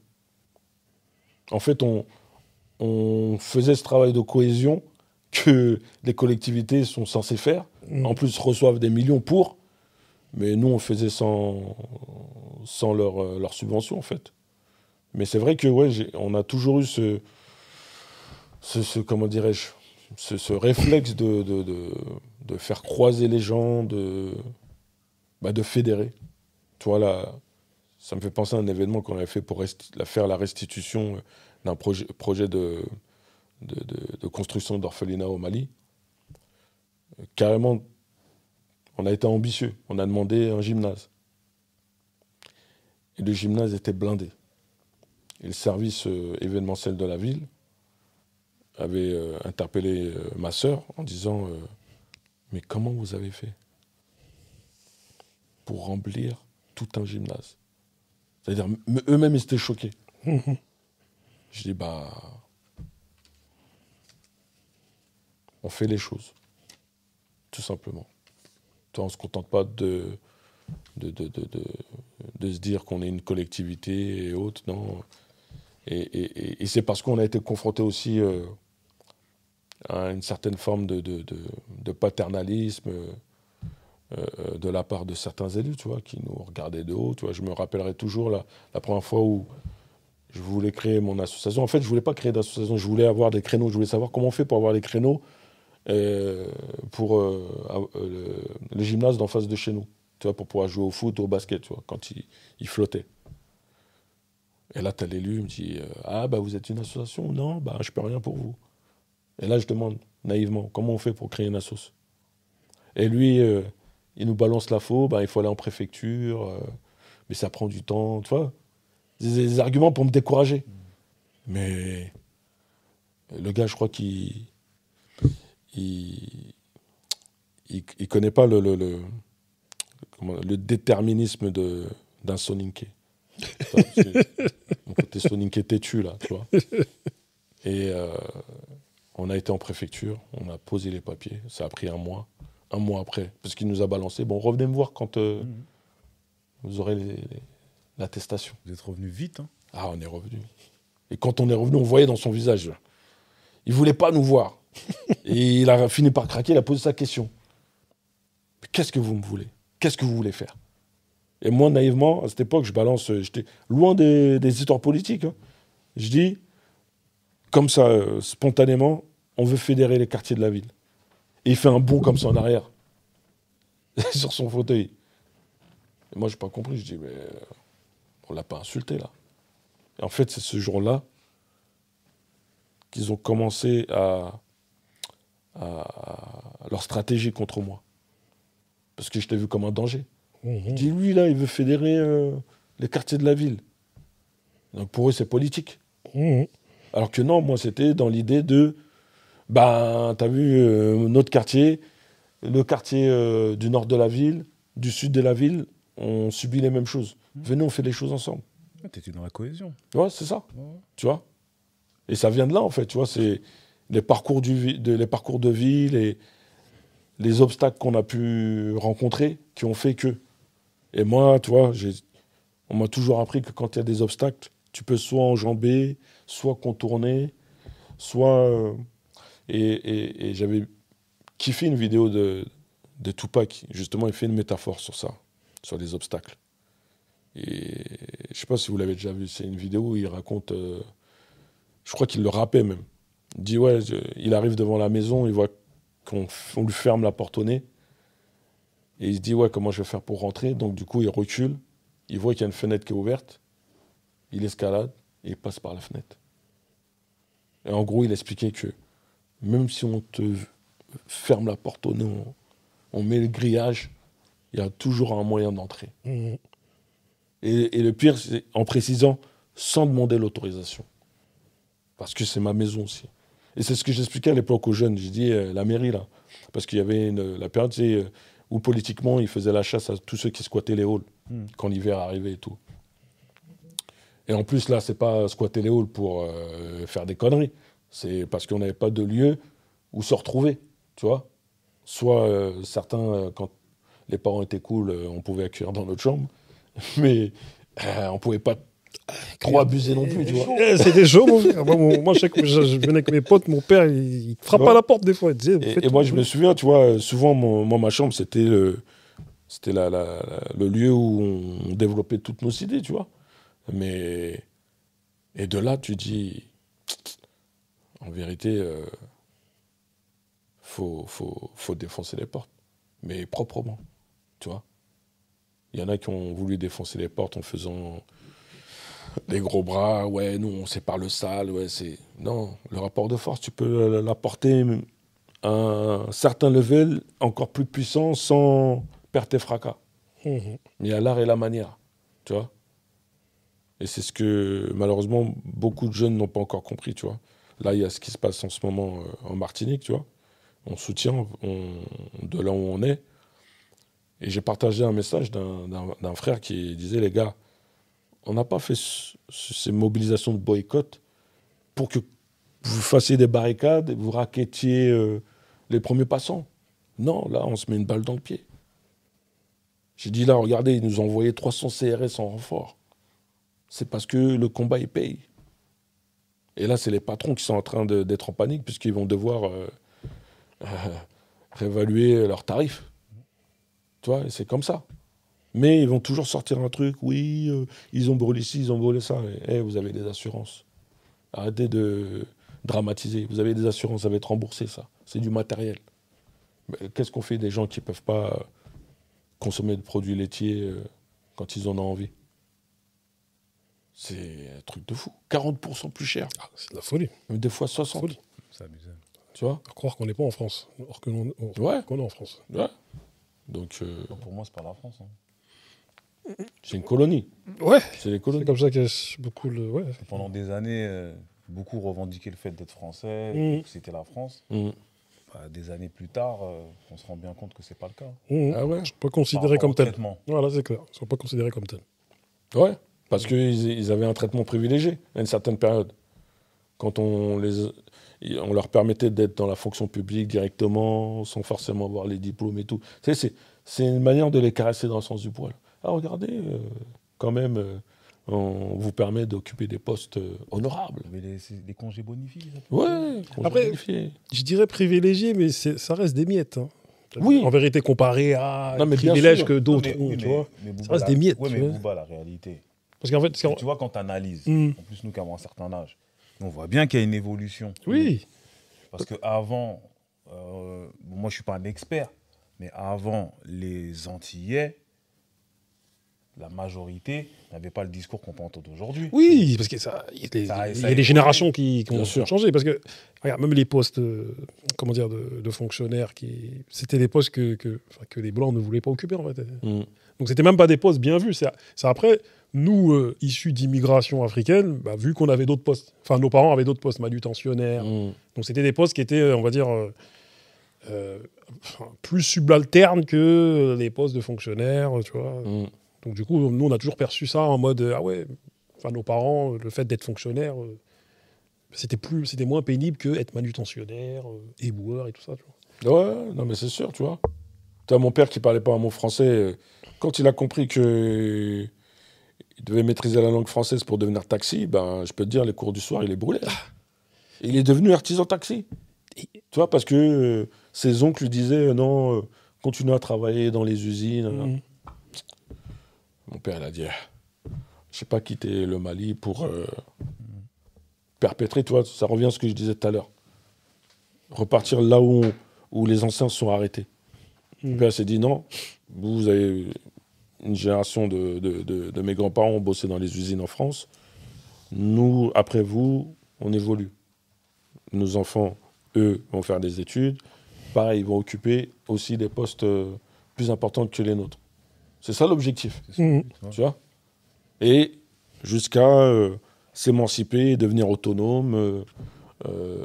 En fait, on faisait ce travail de cohésion que les collectivités sont censées faire. En plus, reçoivent des millions pour, mais nous, on faisait sans leur subvention, en fait. Mais c'est vrai que, ouais, on a toujours eu ce comment dirais-je, ce réflexe de faire croiser les gens, de fédérer. Tu vois, là, ça me fait penser à un événement qu'on avait fait pour faire la restitution d'un projet de construction d'orphelinat au Mali. Carrément, on a été ambitieux. On a demandé un gymnase. Et le gymnase était blindé. Et le service événementiel de la ville avait interpellé ma sœur en disant mais comment vous avez fait pour remplir tout un gymnase? C'est-à-dire, eux-mêmes, ils étaient choqués. Je dis, on fait les choses, tout simplement. On ne se contente pas de se dire qu'on est une collectivité et autres, non. Et c'est parce qu'on a été confronté aussi à une certaine forme de paternalisme de la part de certains élus, tu vois, qui nous regardaient de haut. Tu vois, je me rappellerai toujours la première fois où je voulais créer mon association. En fait, je ne voulais pas créer d'association, je voulais avoir des créneaux. Je voulais savoir comment on fait pour avoir des créneaux pour le gymnase d'en face de chez nous, tu vois, pour pouvoir jouer au foot ou au basket, tu vois, quand il flottait. Et là, tu as l'élu, il me dit vous êtes une association? Non, je ne peux rien pour vous. Et là, je demande naïvement comment on fait pour créer une association. Et lui, il nous balance la faux, il faut aller en préfecture, mais ça prend du temps, tu vois. Des arguments pour me décourager. Mais le gars, je crois qu'il il connaît pas le déterminisme d'un Soninké. Mon côté Soninké têtu, là, tu vois. Et on a été en préfecture, on a posé les papiers. Ça a pris un mois après, parce qu'il nous a balancé. Bon, revenez me voir quand vous aurez l'attestation. Vous êtes revenu vite, hein? Ah, on est revenu. Et quand on est revenu, on voyait dans son visage. Il ne voulait pas nous voir. Et il a fini par craquer, il a posé sa question. Qu'est-ce que vous me voulez? Qu'est-ce que vous voulez faire? Et moi, naïvement, à cette époque, je balance, j'étais loin des histoires politiques. Hein. Je dis, comme ça, spontanément, on veut fédérer les quartiers de la ville. Et il fait un bond comme ça en arrière, sur son fauteuil. Et moi, je n'ai pas compris. Je dis, mais on ne l'a pas insulté, là. Et en fait, c'est ce jour-là qu'ils ont commencé à leur stratégie contre moi. Parce que je t'ai vu comme un danger. Je dis, lui, là, il veut fédérer les quartiers de la ville. Donc, pour eux, c'est politique. Alors que non, moi, c'était dans l'idée de... Ben, t'as vu, notre quartier, le quartier du nord de la ville, du sud de la ville, on subit les mêmes choses. Venez, on fait les choses ensemble. T'étais dans la cohésion. Ouais, c'est ça. Ouais. Tu vois? Et ça vient de là, en fait. Tu vois, c'est les parcours de vie, les obstacles qu'on a pu rencontrer qui ont fait que... Et moi, tu vois, on m'a toujours appris que quand il y a des obstacles, tu peux soit enjamber, soit contourner, soit... Et j'avais kiffé une vidéo de Tupac. Justement, il fait une métaphore sur ça, sur les obstacles. Et je ne sais pas si vous l'avez déjà vu, c'est une vidéo où il raconte... je crois qu'il le rappait même. Il dit, ouais, il arrive devant la maison, il voit qu'on lui ferme la porte au nez. Et il se dit, ouais, comment je vais faire pour rentrer? Donc du coup, il recule, il voit qu'il y a une fenêtre qui est ouverte, il escalade et il passe par la fenêtre. Et en gros, il expliquait que même si on te ferme la porte au nez, on met le grillage, il y a toujours un moyen d'entrer. Et le pire, c'est en précisant, sans demander l'autorisation. Parce que c'est ma maison aussi. Et c'est ce que j'expliquais à l'époque aux jeunes. J'ai dit, la mairie, là, parce qu'il y avait la période où politiquement, ils faisaient la chasse à tous ceux qui squattaient les halls, quand l'hiver arrivait et tout. Et en plus, là, c'est pas squatter les halls pour faire des conneries. C'est parce qu'on n'avait pas de lieu où se retrouver, tu vois. Soit certains, quand les parents étaient cool, on pouvait accueillir dans notre chambre, mais on pouvait pas trop abuser non plus, tu vois. C'était chaud, mon frère. Moi, je venais avec mes potes, mon père, il frappait à la porte des fois. Il disait, et moi, je me souviens, tu vois, souvent, ma chambre, c'était le lieu où on développait toutes nos idées, tu vois. Mais... Et de là, tu dis... En vérité, faut défoncer les portes. Mais proprement, tu vois. Il y en a qui ont voulu défoncer les portes en faisant des gros bras. Ouais, nous, on sépare le sale. Ouais, c'est... Non, le rapport de force, tu peux l'apporter à un certain level encore plus puissant sans perdre tes fracas. Mais il y a l'art et la manière, tu vois. Et c'est ce que, malheureusement, beaucoup de jeunes n'ont pas encore compris, tu vois. Là, il y a ce qui se passe en ce moment en Martinique, tu vois. On soutient de là où on est. Et j'ai partagé un message d'un frère qui disait, les gars, on n'a pas fait ces mobilisations de boycott pour que vous fassiez des barricades et vous rackettiez les premiers passants. Non, là, on se met une balle dans le pied. J'ai dit, là, regardez, ils nous ont envoyé 300 CRS en renfort. C'est parce que le combat, il paye. Et là, c'est les patrons qui sont en train d'être en panique puisqu'ils vont devoir réévaluer leurs tarifs. Tu vois, et c'est comme ça. Mais ils vont toujours sortir un truc, oui, ils ont brûlé ci, ils ont brûlé ça. Et, vous avez des assurances. Arrêtez de dramatiser. Vous avez des assurances, ça va être remboursé, ça. C'est du matériel. Mais qu'est-ce qu'on fait des gens qui ne peuvent pas consommer de produits laitiers quand ils en ont envie? C'est un truc de fou. 40% plus cher. Ah, c'est de la folie. Même des fois 60. Folie. C'est abusé. Tu vois? À croire qu'on n'est pas en France. Or que qu'on est en France. Ouais. Donc, pour moi, c'est pas la France. Hein. C'est une colonie. Ouais. C'est les colonies. C'est comme ça que beaucoup le. Ouais. Pendant des années, beaucoup revendiquaient le fait d'être français, que c'était la France. des années plus tard, on se rend bien compte que c'est pas le cas. Ah ouais, ils ne sont pas considérés comme tels. Voilà, c'est clair. Ils ne sont pas considérés comme tels. Ouais, parce qu'ils avaient un traitement privilégié à une certaine période. Quand on leur permettait d'être dans la fonction publique directement, sans forcément avoir les diplômes et tout. Tu sais, c'est une manière de les caresser dans le sens du poil. Ah, regardez, quand même, on vous permet d'occuper des postes honorables. Mais des congés bonifiés. Ouais, après, je dirais privilégié, mais ça reste des miettes. Hein. Oui. En vérité, comparé à les privilèges que d'autres ont, tu vois. Ça reste des miettes. Oui, mais Bouba, la réalité. Parce qu'en fait, tu vois, quand tu analyses, en plus, nous qui avons un certain âge, on voit bien qu'il y a une évolution. Oui. Parce qu'avant, moi je ne suis pas un expert, mais avant, les Antillais, la majorité n'avait pas le discours qu'on peut entendre aujourd'hui. Oui, parce qu'il y a des générations qui ont changé. Parce que, regarde, même les postes de fonctionnaires, c'était des postes que les Blancs ne voulaient pas occuper, en fait. Donc, c'était même pas des postes bien vus. C'est après, nous, issus d'immigration africaine, vu qu'on avait d'autres postes, enfin, nos parents avaient d'autres postes, manutentionnaires. Donc, c'était des postes qui étaient, on va dire, plus subalternes que les postes de fonctionnaires, tu vois. Donc, du coup, nous, on a toujours perçu ça en mode ah ouais, enfin, nos parents, le fait d'être fonctionnaire, c'était moins pénible qu'être manutentionnaire, éboueur et tout ça. Tu vois. Ouais, non, mais c'est sûr, tu vois. Tu as mon père qui parlait pas un mot français. Quand il a compris qu'il devait maîtriser la langue française pour devenir taxi, je peux te dire, les cours du soir, il les brûlait. Il est devenu artisan taxi. Tu vois, parce que ses oncles lui disaient non, continue à travailler dans les usines. Mon père, il a dit, je sais pas quitter le Mali pour perpétrer, tu vois, ça revient à ce que je disais tout à l'heure. Repartir là où les anciens se sont arrêtés. Mon père s'est dit, non, vous avez une génération de mes grands-parents ont bossé dans les usines en France. Nous, après vous, on évolue. Nos enfants, eux, vont faire des études. Pareil, ils vont occuper aussi des postes plus importants que les nôtres. C'est ça l'objectif, tu vois. Et jusqu'à s'émanciper, devenir autonome,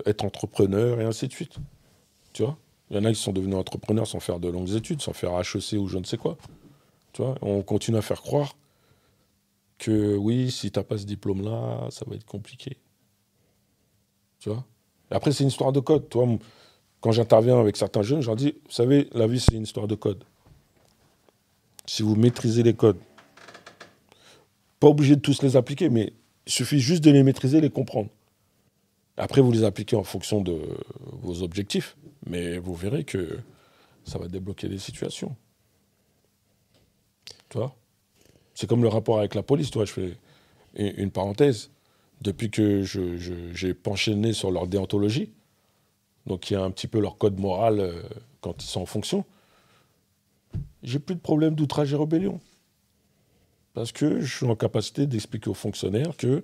être entrepreneur et ainsi de suite. Tu vois. Il y en a qui sont devenus entrepreneurs sans faire de longues études, sans faire HEC ou je ne sais quoi. Tu vois. On continue à faire croire que oui, si tu n'as pas ce diplôme-là, ça va être compliqué. Tu vois. Et après, c'est une histoire de code. Tu vois. Quand j'interviens avec certains jeunes, je leur dis, vous savez, la vie, c'est une histoire de code. Si vous maîtrisez les codes, pas obligé de tous les appliquer, mais il suffit juste de les maîtriser, les comprendre. Après, vous les appliquez en fonction de vos objectifs, mais vous verrez que ça va débloquer des situations. Tu vois ? C'est comme le rapport avec la police, tu vois, je fais une parenthèse. Depuis que j'ai penché le nez sur leur déontologie, donc il y a un petit peu leur code moral quand ils sont en fonction, j'ai plus de problème d'outrage et rébellion. Parce que je suis en capacité d'expliquer aux fonctionnaires que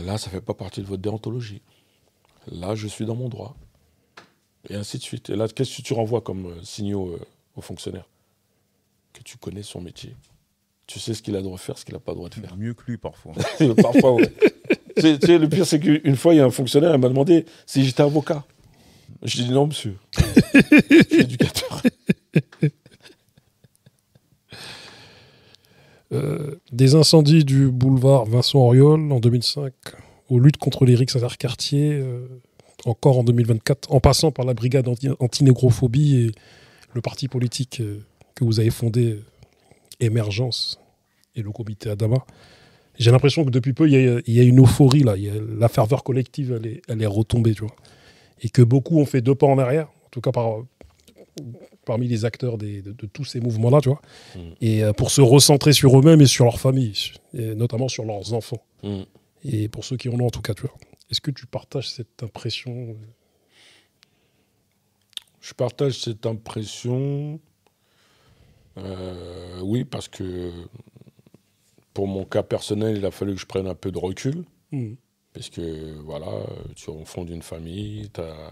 là, ça ne fait pas partie de votre déontologie. Là, je suis dans mon droit. Et ainsi de suite. Et là, qu'est-ce que tu renvoies comme signaux aux fonctionnaires ? Que tu connais son métier. Tu sais ce qu'il a le droit de faire, ce qu'il n'a pas le droit de faire. Mieux que lui, parfois. Parfois, ouais. Tu sais, le pire, c'est qu'une fois, il y a un fonctionnaire qui m'a demandé si j'étais avocat. Je dis non, monsieur. Je suis éducateur. Des incendies du boulevard Vincent Auriol en 2005, aux luttes contre les rixes interquartiers, encore en 2024, en passant par la brigade anti-négrophobie et le parti politique que vous avez fondé, Émergence, et le comité Adama. J'ai l'impression que depuis peu, il y a une euphorie, là. La ferveur collective, elle est retombée, tu vois. Et que beaucoup ont fait 2 pas en arrière, en tout cas parmi les acteurs de tous ces mouvements-là, tu vois. Et pour se recentrer sur eux-mêmes et sur leur famille, et notamment sur leurs enfants. Et pour ceux qui en ont, en tout cas, tu vois. Est-ce que tu partages cette impression ? Je partage cette impression, oui, parce que pour mon cas personnel, il a fallu que je prenne un peu de recul. Parce que, voilà, tu fondes une famille, tu as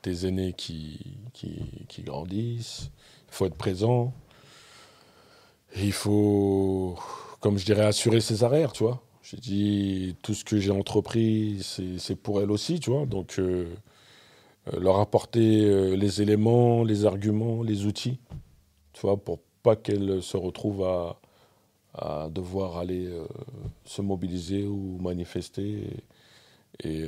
tes aînés qui grandissent, il faut être présent. Et il faut, comme je dirais, assurer ses arrières, tu vois. J'ai dit, tout ce que j'ai entrepris, c'est pour elle aussi, tu vois. Donc, leur apporter les éléments, les arguments, les outils, tu vois, pour pas qu'elles se retrouvent à devoir aller se mobiliser ou manifester et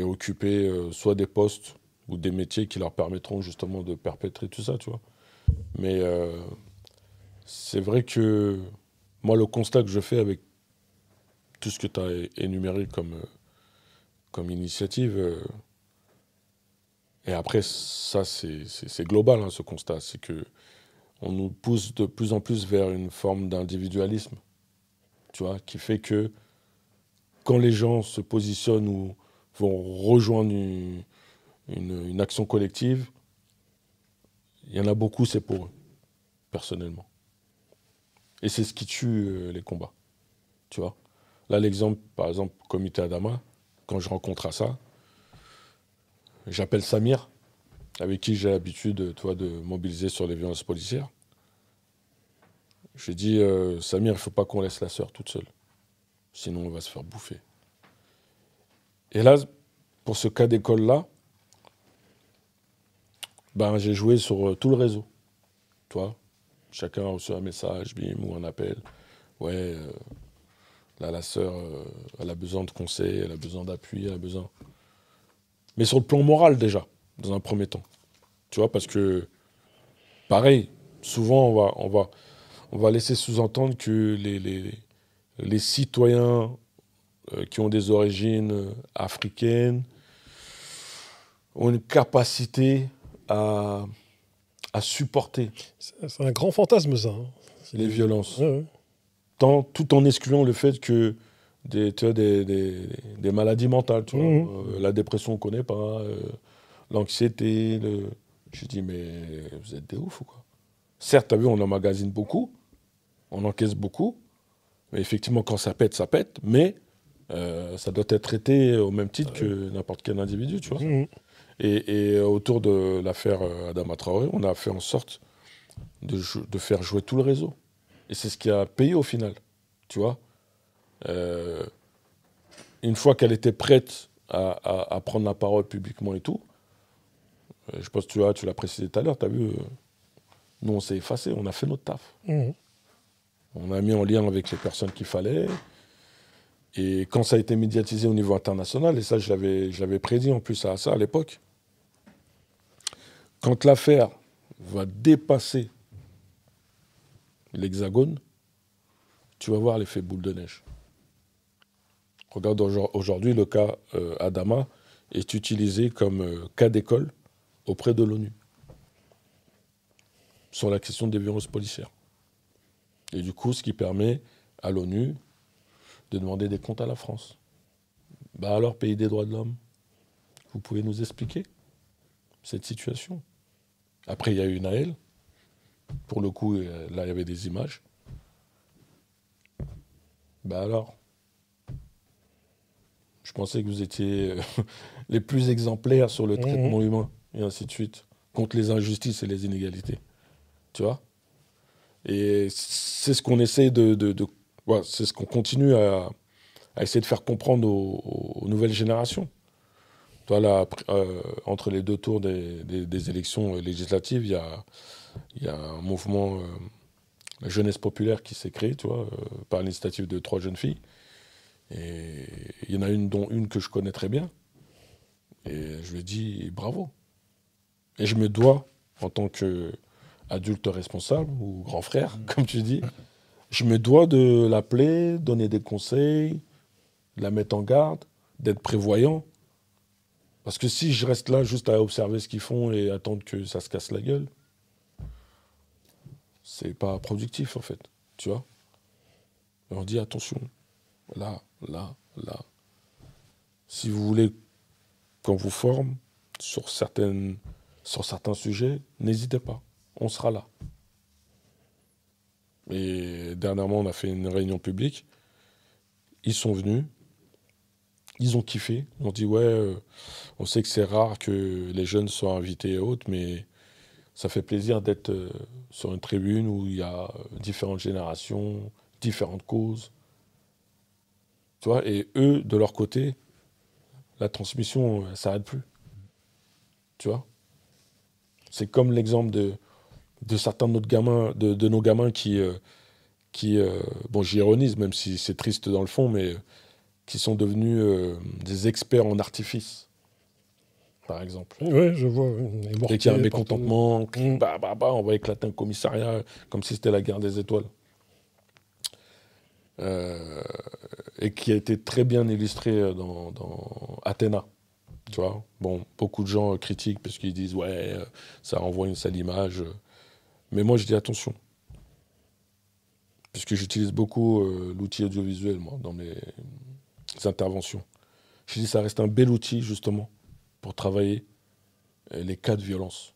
occuper soit des postes ou des métiers qui leur permettront justement de perpétrer tout ça, tu vois. Mais c'est vrai que moi, le constat que je fais avec tout ce que tu as énuméré comme initiative, et après, ça, c'est global, hein, ce constat, c'est que on nous pousse de plus en plus vers une forme d'individualisme, tu vois, qui fait que quand les gens se positionnent ou vont rejoindre une action collective, il y en a beaucoup, c'est pour eux, personnellement. Et c'est ce qui tue les combats, tu vois. Là, l'exemple, par exemple, Comité Adama, quand je rencontre à ça, j'appelle Samir, avec qui j'ai l'habitude, tu vois, de mobiliser sur les violences policières. Je lui dis, Samir, il ne faut pas qu'on laisse la sœur toute seule. Sinon, on va se faire bouffer. Et là, pour ce cas d'école-là, ben, j'ai joué sur tout le réseau. Tu vois, chacun a reçu un message, bim, ou un appel. Ouais, là, la sœur, elle a besoin de conseils, elle a besoin d'appui, elle a besoin... Mais sur le plan moral, déjà, dans un premier temps. Tu vois, parce que, pareil, souvent, on va laisser sous-entendre que les citoyens qui ont des origines africaines ont une capacité à supporter C'est un grand fantasme, ça. Hein. les violences, Ouais. tout en excluant le fait que tu vois, des maladies mentales, tu vois, la dépression, on ne connaît pas, l'anxiété, Je dis, mais vous êtes des oufs ou quoi? Certes, tu as vu, on emmagasine beaucoup, on encaisse beaucoup, mais effectivement, quand ça pète, mais ça doit être traité au même titre que n'importe quel individu, tu vois. Et autour de l'affaire Adama Traoré, on a fait en sorte de faire jouer tout le réseau. Et c'est ce qui a payé au final, tu vois. Une fois qu'elle était prête à prendre la parole publiquement et tout, je pense que tu l'as précisé tout à l'heure, tu as vu, nous on s'est effacé, on a fait notre taf. On a mis en lien avec les personnes qu'il fallait. Et quand ça a été médiatisé au niveau international, et ça je l'avais prédit en plus à ça à l'époque, quand l'affaire va dépasser l'Hexagone, tu vas voir l'effet boule de neige. Regarde, aujourd'hui, le cas Adama est utilisé comme cas d'école auprès de l'ONU sur la question des violences policières. Et du coup, ce qui permet à l'ONU de demander des comptes à la France. Bah alors, pays des droits de l'homme, vous pouvez nous expliquer cette situation? Après, il y a eu Naël. Pour le coup, là, il y avait des images. Bah alors, je pensais que vous étiez les plus exemplaires sur le traitement humain, et ainsi de suite, contre les injustices et les inégalités. Tu vois? Et c'est ce qu'on essaie ouais, c'est ce qu'on continue à essayer de faire comprendre aux nouvelles générations. Toi, là, entre les deux tours des élections législatives, il y a un mouvement jeunesse populaire qui s'est créé, tu vois, par l'initiative de 3 jeunes filles. Et il y en a dont une que je connais très bien. Et je lui dis bravo. Et je me dois, en tant qu'adulte responsable ou grand frère, comme tu dis, je me dois de l'appeler, donner des conseils, la mettre en garde, d'être prévoyant. Parce que si je reste là juste à observer ce qu'ils font et attendre que ça se casse la gueule, c'est pas productif en fait, tu vois. Et on dit attention, là. Si vous voulez qu'on vous forme sur certains sujets, n'hésitez pas, on sera là. Et dernièrement, on a fait une réunion publique. Ils sont venus, ils ont kiffé. Ils ont dit ouais, on sait que c'est rare que les jeunes soient invités et autres, mais ça fait plaisir d'être sur une tribune où il y a différentes générations, différentes causes. Tu vois, et eux, de leur côté, la transmission, ça ne s'arrête plus. Tu vois? C'est comme l'exemple de certains de, de nos gamins qui bon, j'ironise, même si c'est triste dans le fond, mais qui sont devenus des experts en artifice, par exemple. Ouais, je vois. Dès qu'il y a un mécontentement, on va éclater un commissariat comme si c'était la guerre des étoiles. Et qui a été très bien illustré dans Athéna. Tu vois, bon, beaucoup de gens critiquent parce qu'ils disent ouais, ça renvoie une sale image. Mais moi, je dis attention. Puisque j'utilise beaucoup l'outil audiovisuel, moi, dans mes interventions. Je dis ça reste un bel outil, justement, pour travailler les cas de violence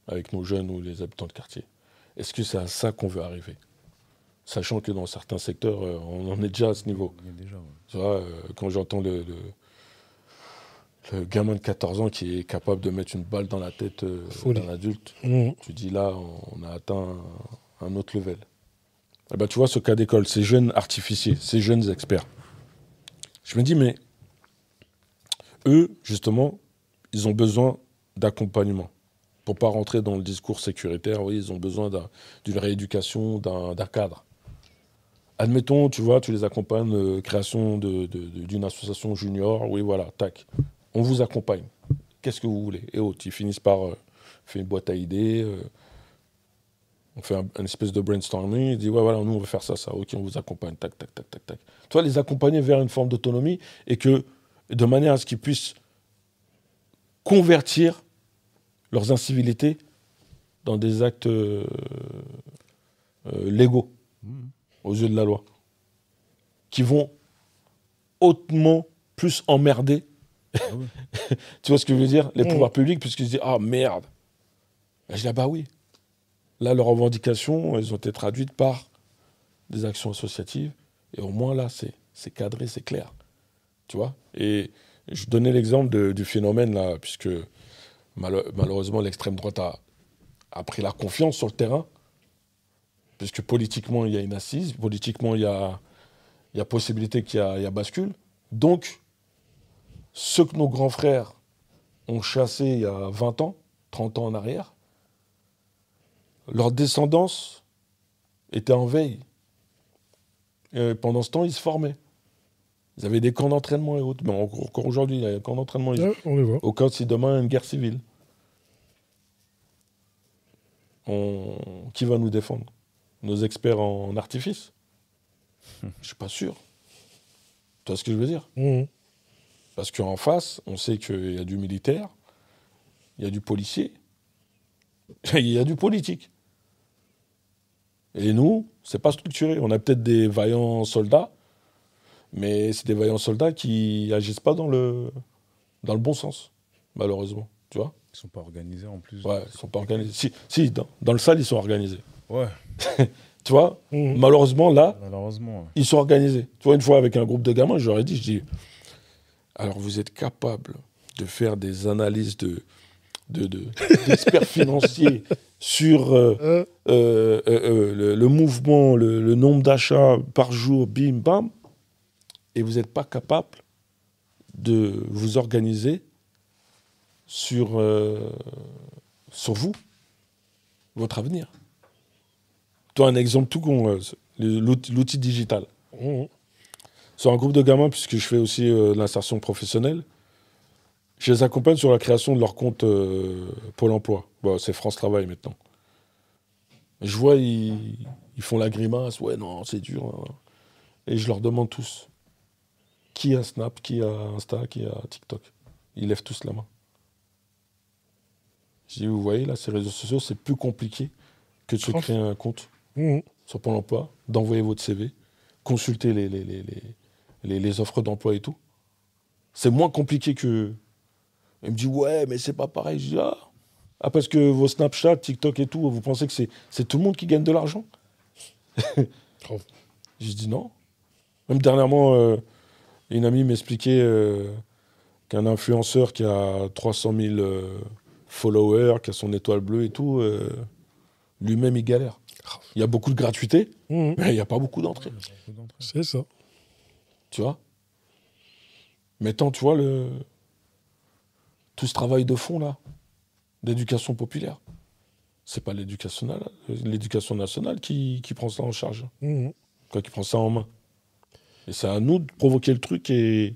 avec nos jeunes ou les habitants de quartier. Est-ce que c'est à ça qu'on veut arriver? Sachant que dans certains secteurs, on en est déjà à ce niveau. Déjà, ouais. Tu vois, quand j'entends le gamin de 14 ans qui est capable de mettre une balle dans la tête d'un adulte, tu dis là, on a atteint un autre level. Et ben, tu vois, ce cas d'école, ces jeunes artificiers, ces jeunes experts, je me dis, mais eux, justement, ils ont besoin d'accompagnement. Pour ne pas rentrer dans le discours sécuritaire, oui, ils ont besoin d'une rééducation, d'un cadre. Admettons, tu vois, tu les accompagnes, création d'une association junior, oui, voilà, tac. On vous accompagne. Qu'est-ce que vous voulez? Et autres, ils finissent par faire une boîte à idées, on fait un espèce de brainstorming, ils disent, ouais, voilà, nous, on veut faire ça, ça, ok, on vous accompagne, tac, tac, tac, tac, tac. Tu vois, les accompagner vers une forme d'autonomie et que, de manière à ce qu'ils puissent convertir leurs incivilités dans des actes légaux, aux yeux de la loi, qui vont hautement plus emmerder, tu vois ce que je veux dire, les pouvoirs publics, puisqu'ils se disent, ah merde. Et je dis, ah bah oui. Là, leurs revendications, elles ont été traduites par des actions associatives, et au moins là, c'est cadré, c'est clair. Tu vois? Et je donnais l'exemple du phénomène, là, puisque malheureusement, l'extrême droite a pris la confiance sur le terrain, puisque politiquement, il y a une assise, politiquement, il y a possibilité qu'il y a bascule. Donc, ceux que nos grands frères ont chassés il y a 20 ans, 30 ans en arrière, leur descendance était en veille. Et pendant ce temps, ils se formaient. Ils avaient des camps d'entraînement et autres. Mais encore aujourd'hui, il y a des camps d'entraînement. On les voit. Au cas où si demain, il y a une guerre civile. Qui va nous défendre? Nos experts en artifice? Je ne suis pas sûr. Tu vois ce que je veux dire? Parce qu'en face, on sait qu'il y a du militaire, il y a du policier, il y a du politique. Et nous, c'est pas structuré. On a peut-être des vaillants soldats, mais c'est des vaillants soldats qui agissent pas dans le bon sens, malheureusement. Tu vois? Ils sont pas organisés en plus. Ouais, ils sont pas organisés. Si dans le sale, ils sont organisés. Ouais. Tu vois? Malheureusement, là, malheureusement, ils sont organisés. Tu vois, une fois avec un groupe de gamins, je leur ai dit, alors vous êtes capable de faire des analyses d'experts financiers sur le mouvement, le nombre d'achats par jour, bim, bam, et vous n'êtes pas capable de vous organiser sur vous, votre avenir. Toi, un exemple tout con, l'outil digital. Sur un groupe de gamins, puisque je fais aussi l'insertion professionnelle, je les accompagne sur la création de leur compte Pôle emploi. Bon, c'est France Travail maintenant. Je vois, ils font la grimace. Ouais, non, c'est dur. Hein. Et je leur demande tous. Qui a Snap, qui a Insta, qui a TikTok? Ils lèvent tous la main. Je dis, vous voyez, là, ces réseaux sociaux, c'est plus compliqué que de se créer un compte sur Pôle emploi, d'envoyer votre CV, consulter les offres d'emploi et tout. C'est moins compliqué que... Il me dit, ouais, mais c'est pas pareil. Je dis, ah, parce que vos Snapchat, TikTok et tout, vous pensez que c'est tout le monde qui gagne de l'argent? Je dis non. Même dernièrement, une amie m'expliquait qu'un influenceur qui a 300 000 followers, qui a son étoile bleue et tout, lui-même, il galère. Il y a beaucoup de gratuité, mais il n'y a pas beaucoup d'entrée. C'est ça. Tu vois? Mettons, tu vois, tout ce travail de fond, là, d'éducation populaire, c'est pas l'éducation nationale qui prend ça en charge. Qui prend ça en main. Et c'est à nous de provoquer le truc et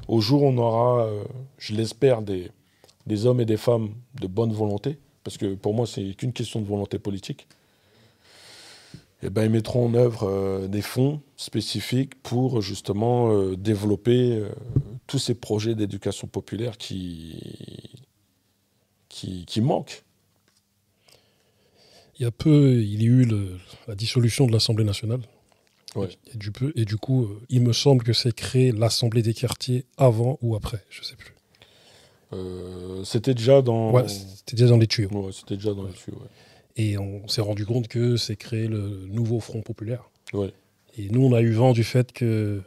au jour où on aura, je l'espère, des hommes et des femmes de bonne volonté, parce que pour moi, c'est qu'une question de volonté politique, et ben, ils mettront en œuvre des fonds spécifiques pour justement développer tous ces projets d'éducation populaire qui manquent. Il y a peu, il y a eu la dissolution de l'Assemblée nationale. Ouais. Et du coup, il me semble que c'est créé l'Assemblée des quartiers avant ou après, je ne sais plus. C'était déjà dans... Ouais, c'était déjà dans les tuyaux. Ouais, c'était déjà dans les tuyaux, ouais. Et on s'est rendu compte que c'est créé le nouveau Front populaire. Ouais. Et nous, on a eu vent du fait que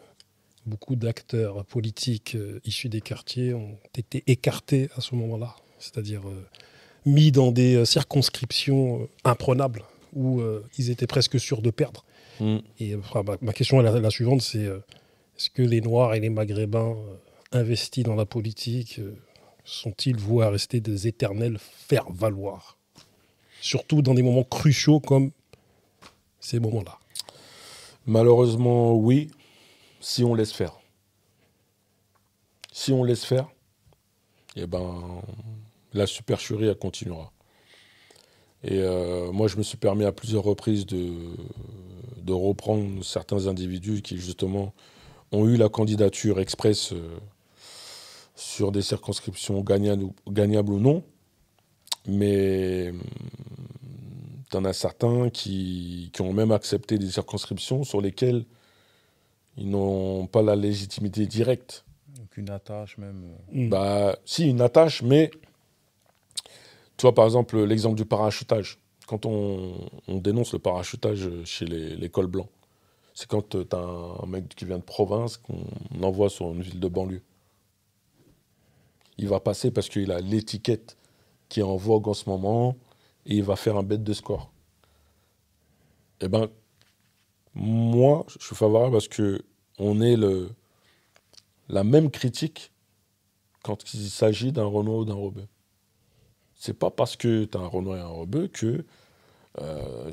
beaucoup d'acteurs politiques issus des quartiers ont été écartés à ce moment-là. C'est-à-dire mis dans des circonscriptions imprenables où ils étaient presque sûrs de perdre. Et ma question est la suivante, c'est est-ce que les Noirs et les Maghrébins investis dans la politique sont-ils voués à rester des éternels faire-valoir? Surtout dans des moments cruciaux comme ces moments-là. Malheureusement, oui, si on laisse faire. Si on laisse faire, eh ben, la supercherie, elle continuera. Et moi, je me suis permis à plusieurs reprises de reprendre certains individus qui, justement, ont eu la candidature express sur des circonscriptions gagnables ou non. Mais tu en as certains qui ont même accepté des circonscriptions sur lesquelles ils n'ont pas la légitimité directe. Donc une attache même. Bah, si, une attache, mais tu vois, par exemple, l'exemple du parachutage. Quand on dénonce le parachutage chez les cols blancs, c'est quand tu as un mec qui vient de province qu'on envoie sur une ville de banlieue. Il va passer parce qu'il a l'étiquette qui est en vogue en ce moment et il va faire un bête de score. Eh ben, moi, je suis favorable parce que on ait la même critique quand il s'agit d'un Renoir ou d'un Rebeu. C'est pas parce que tu as un Renoir et un Rebeu que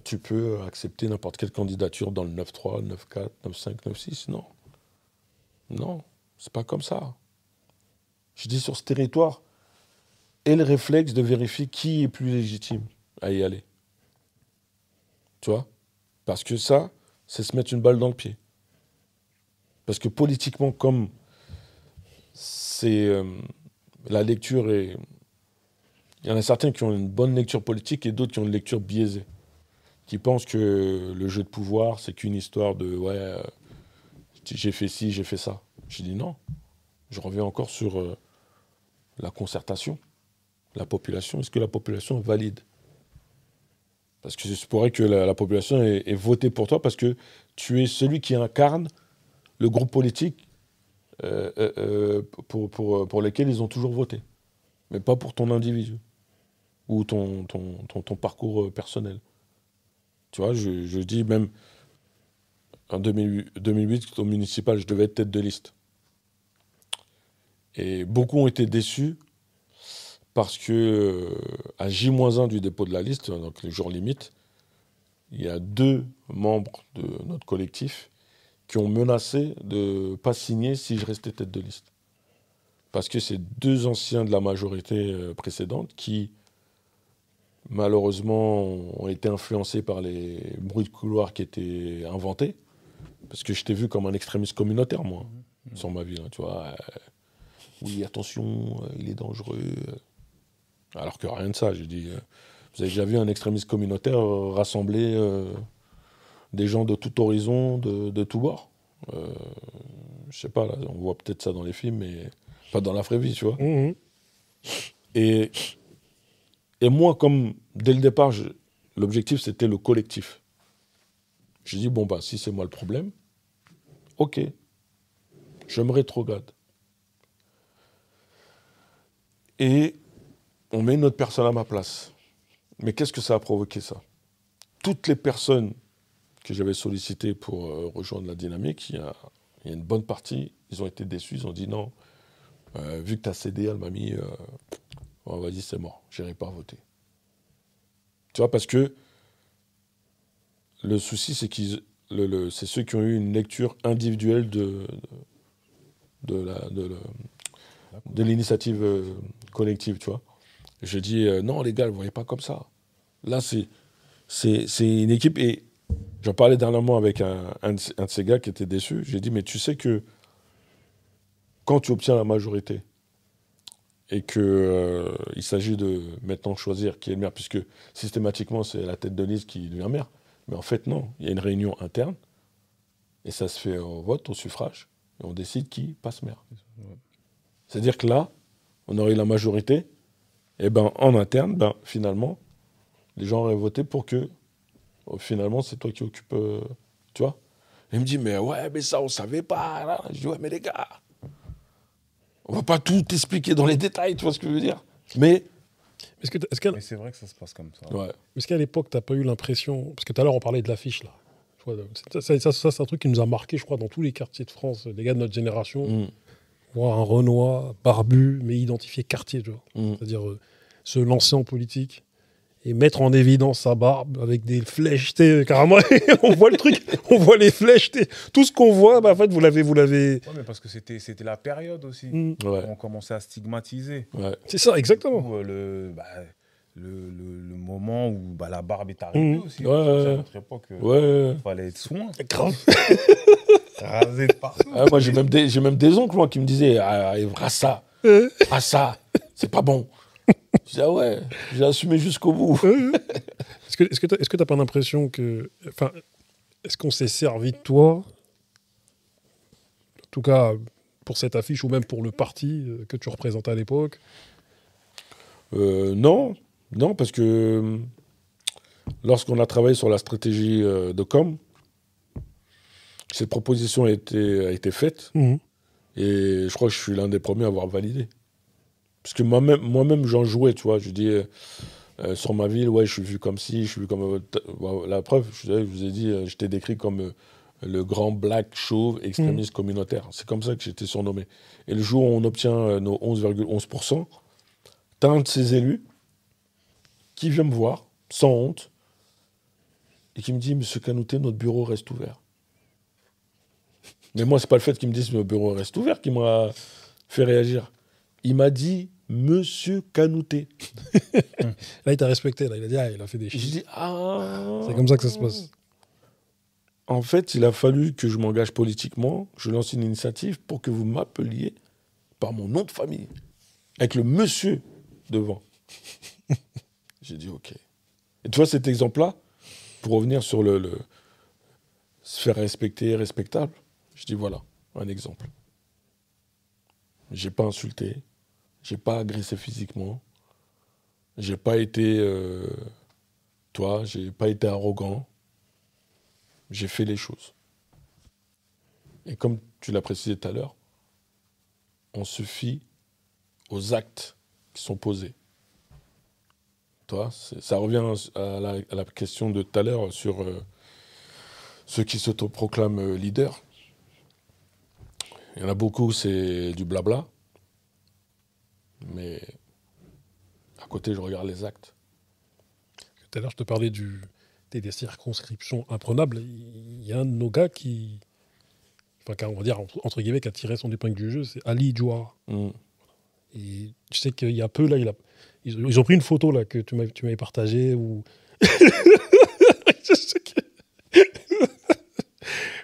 tu peux accepter n'importe quelle candidature dans le 9-3, 9-4, 9-5, 9-6. Non. Non, c'est pas comme ça. Je dis sur ce territoire, et le réflexe de vérifier qui est plus légitime à y aller. Tu vois? Parce que ça, c'est se mettre une balle dans le pied. Parce que politiquement, comme c'est la lecture est... Il y en a certains qui ont une bonne lecture politique et d'autres qui ont une lecture biaisée. Qui pensent que le jeu de pouvoir, c'est qu'une histoire de « ouais, j'ai fait ci, j'ai fait ça ». J'ai dit non. Je reviens encore sur la concertation. La population, est-ce que la population valide? Parce que c'est pourrait que la population ait voté pour toi parce que tu es celui qui incarne le groupe politique pour lequel ils ont toujours voté. Mais pas pour ton individu ou ton parcours personnel. Tu vois, je dis même en 2008, au municipal, je devais être tête de liste. Et beaucoup ont été déçus parce que à J-1 du dépôt de la liste, donc le jour limite, il y a 2 membres de notre collectif qui ont menacé de ne pas signer si je restais tête de liste. Parce que c'est 2 anciens de la majorité précédente qui, malheureusement, ont été influencés par les bruits de couloir qui étaient inventés. Parce que je t'ai vu comme un extrémiste communautaire, moi, sur ma vie. Hein, tu vois. Oui, attention, il est dangereux. Alors que rien de ça. J'ai dit, vous avez déjà vu un extrémiste communautaire rassembler des gens de tout horizon, de tout bord? Je sais pas, là, on voit peut-être ça dans les films, mais pas dans la vraie vie, tu vois. Et moi, comme dès le départ, l'objectif, c'était le collectif. J'ai dit, bon, bah, si c'est moi le problème, ok, je me rétrograde. Et on met une autre personne à ma place. Mais qu'est-ce que ça a provoqué, ça? Toutes les personnes que j'avais sollicitées pour rejoindre la dynamique, il y a une bonne partie, ils ont été déçus, ils ont dit non, vu que tu as cédé, Almami, vas-y, c'est mort, j'irai pas voter. Tu vois, parce que le souci, c'est c'est ceux qui ont eu une lecture individuelle de l'initiative collective, tu vois. Je dis, non, les gars, vous ne voyez pas comme ça. Là, c'est une équipe, et j'en parlais dernièrement avec un de ces gars qui était déçu. J'ai dit, mais tu sais que quand tu obtiens la majorité et qu'il s'agit de maintenant choisir qui est le maire, puisque systématiquement, c'est la tête de liste qui devient maire. Mais en fait, non. Il y a une réunion interne et ça se fait au vote, au suffrage, et on décide qui passe maire. C'est-à-dire que là, on aurait eu la majorité, et ben en interne, finalement, les gens auraient voté pour que, finalement, c'est toi qui occupes, tu vois. Et il me dit, mais ouais, mais ça, on savait pas. Là. Je dis, ouais, mais les gars, on va pas tout expliquer dans les détails, tu vois ce que je veux dire. Mais mais c'est vrai que ça se passe comme ça. Ouais. Est-ce qu'à l'époque, tu n'as pas eu l'impression... Parce que tout à l'heure, on parlait de l'affiche, là. Ça, c'est un truc qui nous a marqué, je crois, dans tous les quartiers de France. Les gars de notre génération, voir un Renoir barbu, mais identifié quartier, tu vois. C'est-à-dire se lancer en politique et mettre en évidence sa barbe avec des flèches, carrément. On voit le truc, on voit les flèches. Tout ce qu'on voit, en fait, vous l'avez... Ouais, mais parce que c'était la période aussi. Ouais. On commençait à stigmatiser. Ouais. C'est ça, exactement. Coup, le moment où la barbe est arrivée aussi. Ouais. À notre époque, il fallait être soin. Grave. Rasé de partout. Ah, moi, j'ai même des oncles moi, qui me disaient rasa, c'est pas bon. Je dis, ah ouais, j'ai assumé jusqu'au bout. Est-ce que t'as pas l'impression que... Enfin, est-ce qu'on s'est servi de toi, en tout cas pour cette affiche ou même pour le parti que tu représentais à l'époque? Non, parce que lorsqu'on a travaillé sur la stratégie de com, cette proposition a été faite et je crois que je suis l'un des premiers à avoir validé. Parce que moi-même j'en jouais, tu vois. Je dis, sur ma ville, ouais, je suis vu comme ci, je suis vu comme... la preuve, je vous ai dit, je t'ai décrit comme le grand black chauve extrémiste communautaire. C'est comme ça que j'étais surnommé. Et le jour où on obtient nos 11,11%, t'as un de ces élus qui vient me voir, sans honte, et qui me dit, Monsieur Kanouté, notre bureau reste ouvert. Mais moi, c'est pas le fait qu'il me dise, notre bureau reste ouvert qui m'a fait réagir. Il m'a dit, Monsieur Kanouté. Là, il t'a respecté. Là. Il a dit, il a fait des J'ai chiffres. dit, C'est comme ça que ça se passe. En fait, il a fallu que je m'engage politiquement, je lance une initiative pour que vous m'appeliez par mon nom de famille, avec le monsieur devant. J'ai dit, OK. Et tu vois, cet exemple-là, pour revenir sur se faire respecter, respectable, je dis, voilà, un exemple. J'ai pas insulté, j'ai pas agressé physiquement, j'ai pas été, j'ai pas été arrogant, j'ai fait les choses. Et comme tu l'as précisé tout à l'heure, on se fie aux actes qui sont posés. Ça revient à la question de tout à l'heure sur ceux qui s'autoproclament leaders. Il y en a beaucoup, c'est du blabla. Mais à côté, je regarde les actes. Tout à l'heure, je te parlais des circonscriptions imprenables. Il y a un de nos gars qui... on va dire, entre guillemets, qui a tiré son épingle du jeu, c'est Ali Djouara. Et je sais qu'il y a peu, là, ils ont pris une photo là, que tu m'avais partagée. Où...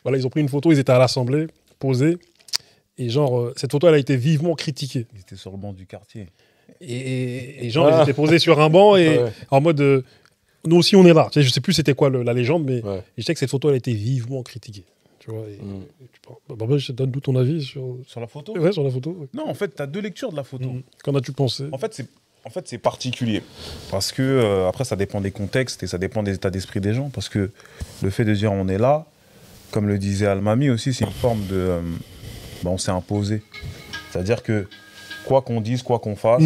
Voilà, ils ont pris une photo, ils étaient à l'Assemblée, posés. Et genre, cette photo, elle a été vivement critiquée. Ils étaient sur le banc du quartier. Et genre, ils étaient posés sur un banc et en mode... nous aussi, on est là. Tu sais, je sais plus c'était quoi la légende, mais je sais que cette photo, elle a été vivement critiquée. Tu vois, je te donne tout ton avis sur la photo. Ouais, sur la photo. Non, en fait, tu as deux lectures de la photo. Qu'en as-tu pensé? En fait, c'est particulier. Parce que, après, ça dépend des contextes et ça dépend des états d'esprit des gens. Parce que le fait de dire on est là, comme le disait Almami aussi, c'est une forme de... on s'est imposé. C'est-à-dire que, quoi qu'on dise, quoi qu'on fasse,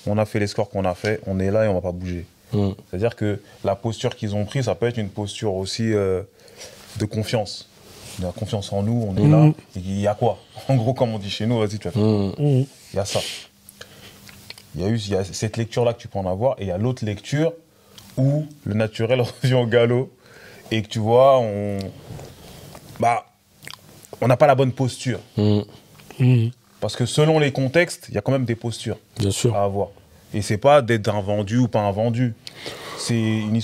on a fait les scores qu'on a fait, on est là et on ne va pas bouger. C'est-à-dire que la posture qu'ils ont prise, ça peut être une posture aussi de confiance. On a confiance en nous, on est là. Il y a quoi? En gros, comme on dit chez nous, vas-y, tu vas faire. il y a ça. Il y a cette lecture-là que tu peux en avoir, et il y a l'autre lecture où le naturel revient au galop, et que tu vois, on n'a pas la bonne posture. Parce que selon les contextes, il y a quand même des postures à avoir. Et c'est pas d'être un vendu ou pas un vendu. Il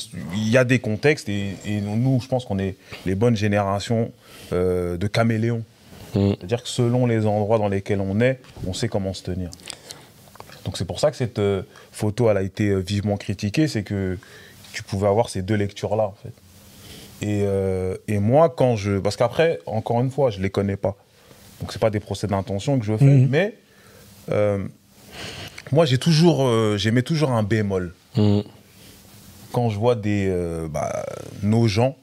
y a des contextes, et nous, je pense qu'on est les bonnes générations de caméléons. C'est-à-dire que selon les endroits dans lesquels on est, on sait comment se tenir. Donc c'est pour ça que cette photo, elle a été vivement critiquée, c'est que tu pouvais avoir ces deux lectures-là, en fait. Et moi, parce qu'après, encore une fois, je les connais pas. Donc c'est pas des procès d'intention que je fais, mais moi j'aimais toujours un bémol. Quand je vois nos gens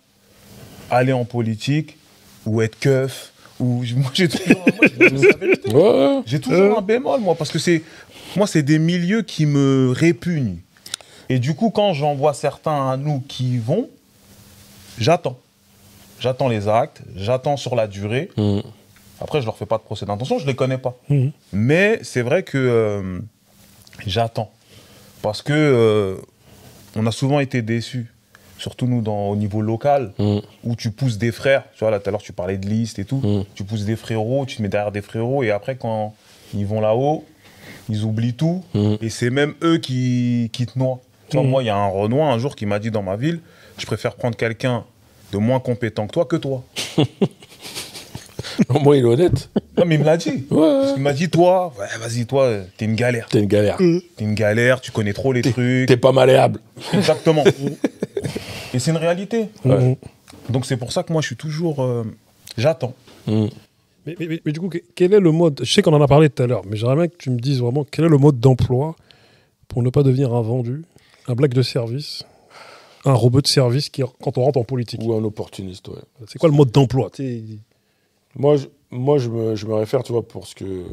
aller en politique ou être keuf, moi j'ai toujours un bémol, moi, parce que c'est des milieux qui me répugnent. Et du coup, quand j'en vois certains à nous qui y vont, j'attends. J'attends les actes, j'attends sur la durée. Après, je leur fais pas de procès d'intention, je les connais pas. Mais c'est vrai que j'attends. Parce que on a souvent été déçus. Surtout nous, au niveau local, où tu pousses des frères. Tu vois, là, tout à l'heure, tu parlais de liste et tout. Tu pousses des frérots, tu te mets derrière des frérots, et après, quand ils vont là-haut, ils oublient tout. Et c'est même eux qui te noient. Tu vois, moi, il y a un Renoir, un jour, qui m'a dit dans ma ville, je préfère prendre quelqu'un de moins compétent que toi. Au moins, il est honnête. Non, mais il me l'a dit. Parce qu'il m'a dit, toi, vas-y, toi, t'es une galère. T'es une galère, tu connais trop les trucs. T'es pas malléable. Exactement. Et c'est une réalité. Donc c'est pour ça que moi, je suis toujours... j'attends. Mais du coup, quel est le mode... Je sais qu'on en a parlé tout à l'heure, mais j'aimerais bien que tu me dises vraiment quel est le mode d'emploi pour ne pas devenir un vendu, un blague de service, un robot de service quand on rentre en politique. Ou un opportuniste, ouais. C'est quoi le mode d'emploi? Moi, je me réfère, tu vois, pour ce que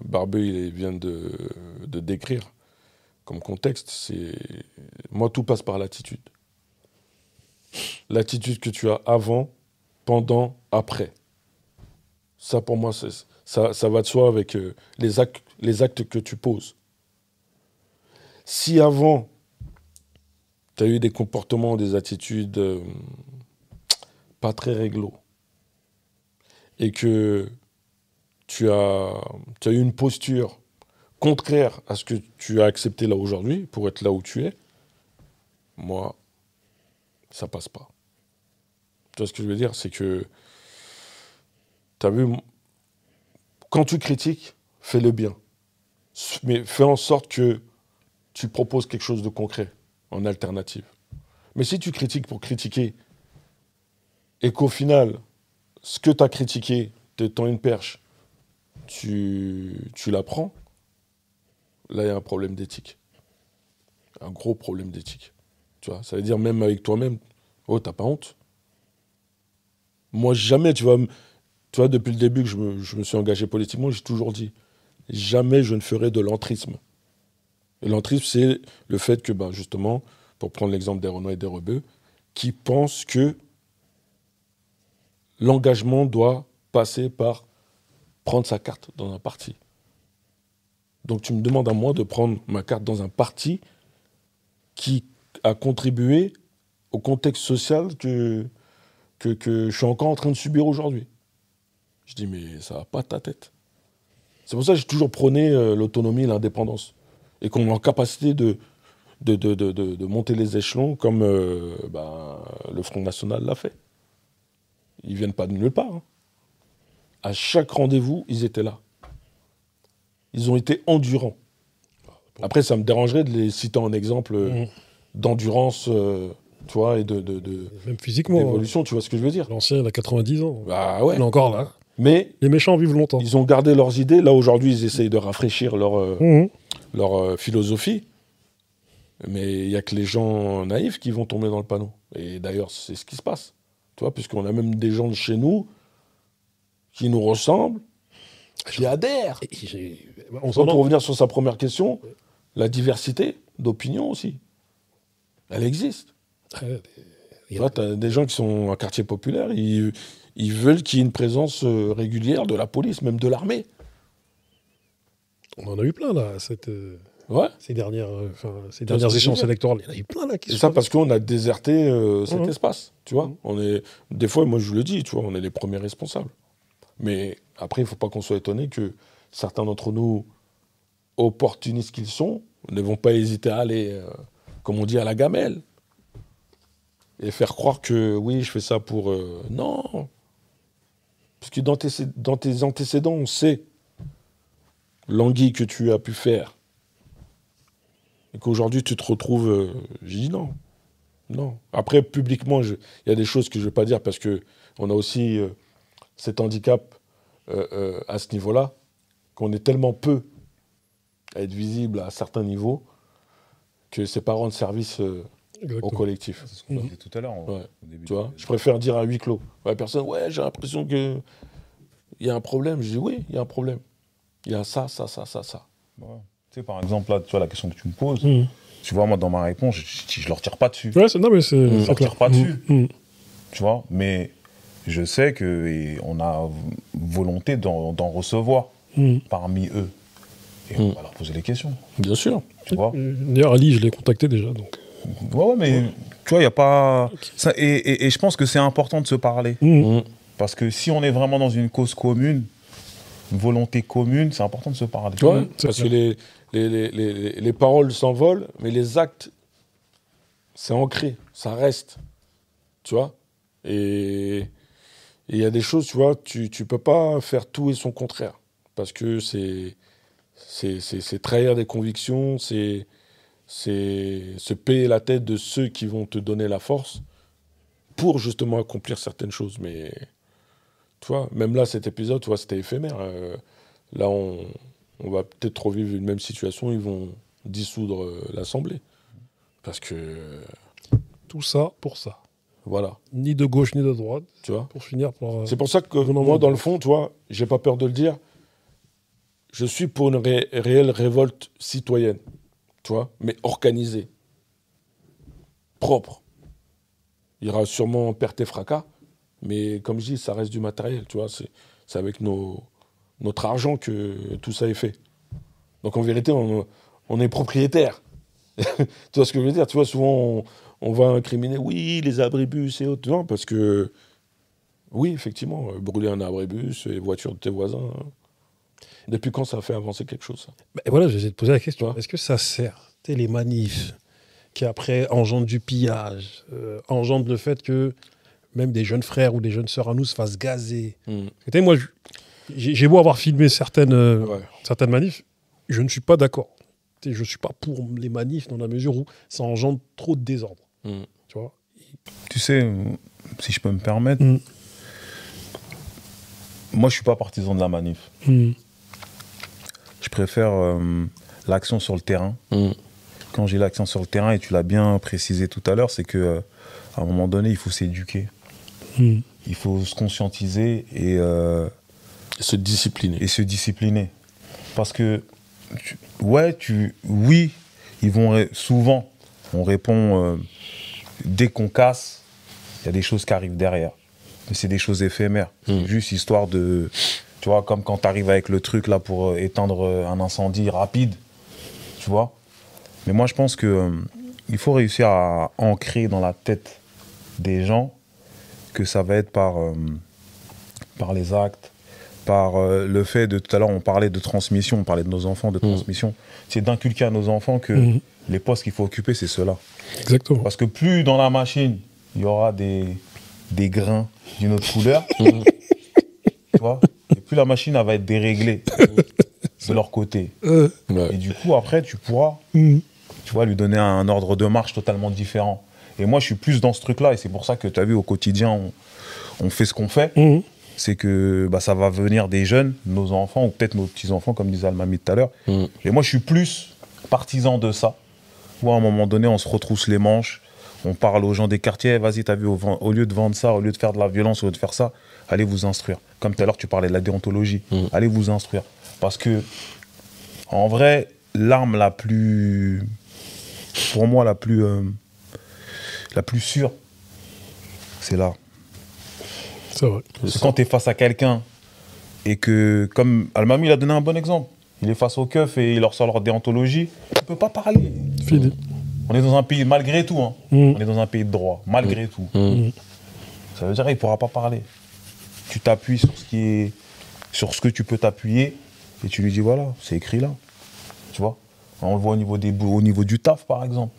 Barbu il vient de décrire comme contexte. Moi, tout passe par l'attitude. L'attitude que tu as avant, pendant, après. Ça, pour moi, ça va de soi avec les actes que tu poses. Si avant, tu as eu des comportements, des attitudes pas très réglo, et que tu as eu une posture contraire à ce que tu as accepté là aujourd'hui, pour être là où tu es, moi, ça passe pas. Tu vois ce que je veux dire? C'est que, tu as vu, quand tu critiques, fais le bien. Mais fais en sorte que tu proposes quelque chose de concret, en alternative. Mais si tu critiques pour critiquer, et qu'au final, ce que tu as critiqué te tend une perche, tu la prends, là, il y a un problème d'éthique. Un gros problème d'éthique. Tu vois, ça veut dire même avec toi-même, oh, t'as pas honte? Moi, jamais, tu vois, depuis le début que je me suis engagé politiquement, j'ai toujours dit, jamais je ne ferai de l'entrisme. Et l'entrisme, c'est le fait que, justement, pour prendre l'exemple des Renois et des Rebeux, qui pensent que l'engagement doit passer par prendre sa carte dans un parti. Donc tu me demandes à moi de prendre ma carte dans un parti qui a contribué au contexte social que je suis encore en train de subir aujourd'hui. Je dis, mais ça va pas de ta tête. C'est pour ça que j'ai toujours prôné l'autonomie et l'indépendance. Et qu'on est en capacité de monter les échelons comme le Front National l'a fait. Ils viennent pas de nulle part. Hein. À chaque rendez-vous, ils étaient là. Ils ont été endurants. Après, ça me dérangerait de les citer en exemple d'endurance, tu vois, et même physiquement, d'évolution, tu vois ce que je veux dire. L'ancien, il a 90 ans. Bah ouais. Il est encore là. Mais les méchants vivent longtemps. Ils ont gardé leurs idées. Là, aujourd'hui, ils essayent de rafraîchir leur philosophie. Mais il n'y a que les gens naïfs qui vont tomber dans le panneau. Et d'ailleurs, c'est ce qui se passe. Tu vois, puisqu'on a même des gens de chez nous qui nous ressemblent, qui adhèrent. Pour revenir sur sa première question, la diversité d'opinion aussi, elle existe. Tu vois, t'as des gens qui sont en quartier populaire, ils veulent qu'il y ait une présence régulière de la police, même de l'armée. On en a eu plein, là, ces dernières échéances électorales. Il y en a eu plein, là. C'est ça, parce qu'on a déserté cet espace, tu vois. Des fois, moi, je le dis, tu vois, on est les premiers responsables. Mais après, il ne faut pas qu'on soit étonné que certains d'entre nous, opportunistes qu'ils sont, ne vont pas hésiter à aller, comme on dit, à la gamelle. Et faire croire que, oui, je fais ça pour... Non. Parce que dans tes antécédents, on sait l'anguille que tu as pu faire. Et qu'aujourd'hui, tu te retrouves... J'ai dit non. Non. Après, publiquement, il y a des choses que je ne vais pas dire parce qu'on a aussi cet handicap à ce niveau-là, qu'on est tellement peu à être visible à certains niveaux que c'est pas rendre service au collectif. C'est ce qu'on a dit tout à l'heure. Au début tu vois, je préfère dire à huis clos. Personne, j'ai l'impression qu'il y a un problème. Je dis oui, il y a un problème. Il y a ça. Ouais. Tu sais, par exemple, là, tu vois, la question que tu me poses, tu vois, moi, dans ma réponse, je leur tire pas dessus. Ouais, non, mais c'est. Je leur tire pas dessus. Tu vois, mais je sais qu'on a volonté d'en recevoir parmi eux. Et on va leur poser les questions. Bien sûr. Tu vois. D'ailleurs, Ali, je l'ai contacté déjà. Donc. Ouais, mais tu vois, il n'y a pas. Ça, et je pense que c'est important de se parler. Parce que si on est vraiment dans une cause commune, une volonté commune, c'est important de se parler. Ouais, parce que les paroles s'envolent, mais les actes, c'est ancré, ça reste. Tu vois. Et il y a des choses, tu vois, tu peux pas faire tout et son contraire. Parce que c'est trahir des convictions, c'est se payer la tête de ceux qui vont te donner la force pour justement accomplir certaines choses. Mais tu vois, même là, cet épisode, tu vois, c'était éphémère. Là, on va peut-être revivre une même situation, ils vont dissoudre l'Assemblée. Parce que... Tout ça pour ça. Voilà. Ni de gauche, ni de droite. Tu vois. Pour finir par... C'est pour ça que moi, dans le fond, tu vois, j'ai pas peur de le dire, je suis pour une réelle révolte citoyenne. Tu vois, mais organisée, propre. Il y aura sûrement perte et fracas, mais comme je dis, ça reste du matériel, tu vois, c'est avec notre argent que tout ça est fait. Donc en vérité, on est propriétaire. Tu vois ce que je veux dire? Tu vois, souvent, on va incriminer, oui, les abribus et autres, non, parce que, oui, effectivement, brûler un abribus, les voitures de tes voisins... Depuis quand ça a fait avancer quelque chose, ça? Ben voilà, je vais te poser la question. Est-ce que ça sert, les manifs, qui après engendrent du pillage, engendrent le fait que même des jeunes frères ou des jeunes sœurs à nous se fassent gazer. Moi, j'ai beau avoir filmé certaines manifs, je ne suis pas d'accord. Je ne suis pas pour les manifs dans la mesure où ça engendre trop de désordre. Tu vois? Tu sais, si je peux me permettre, moi, je ne suis pas partisan de la manif. Je préfère l'action sur le terrain. Quand j'ai l'action sur le terrain, et tu l'as bien précisé tout à l'heure, c'est qu'à un moment donné, il faut s'éduquer. Il faut se conscientiser et se discipliner. Parce que, oui, ils vont souvent, on répond, dès qu'on casse, il y a des choses qui arrivent derrière. Mais c'est des choses éphémères. C'est juste histoire de... Tu vois, comme quand tu arrives avec le truc là pour éteindre un incendie rapide, tu vois. Mais moi, je pense qu'il faut réussir à ancrer dans la tête des gens que ça va être par les actes, par le fait de... Tout à l'heure, on parlait de transmission, on parlait de nos enfants, de transmission. C'est d'inculquer à nos enfants que les postes qu'il faut occuper, c'est ceux-là. Exactement. Parce que plus dans la machine, il y aura des grains d'une autre couleur, tu vois, et plus la machine elle va être déréglée de leur côté. Et du coup, après, tu pourras tu vois, lui donner un ordre de marche totalement différent. Et moi, je suis plus dans ce truc-là, et c'est pour ça que tu as vu, au quotidien, on fait ce qu'on fait. C'est que ça va venir des jeunes, nos enfants, ou peut-être nos petits-enfants, comme disait Almami tout à l'heure. Et moi, je suis plus partisan de ça, où à un moment donné, on se retrousse les manches, on parle aux gens des quartiers, vas-y, t'as vu, au lieu de vendre ça, au lieu de faire de la violence, au lieu de faire ça, allez vous instruire. Comme tout à l'heure, tu parlais de la déontologie. Allez vous instruire. Parce que, en vrai, l'arme la plus... Pour moi, la plus sûre, c'est là. C'est vrai. Quand tu es face à quelqu'un et que, comme Almami, il a donné un bon exemple. il est face au keuf et il leur sort leur déontologie, il ne peut pas parler. Fini. On est dans un pays, malgré tout, hein, on est dans un pays de droit, malgré tout. Ça veut dire qu'il ne pourra pas parler. Tu t'appuies sur ce que tu peux t'appuyer et tu lui dis voilà, c'est écrit là. Tu vois, on le voit au niveau du taf, par exemple.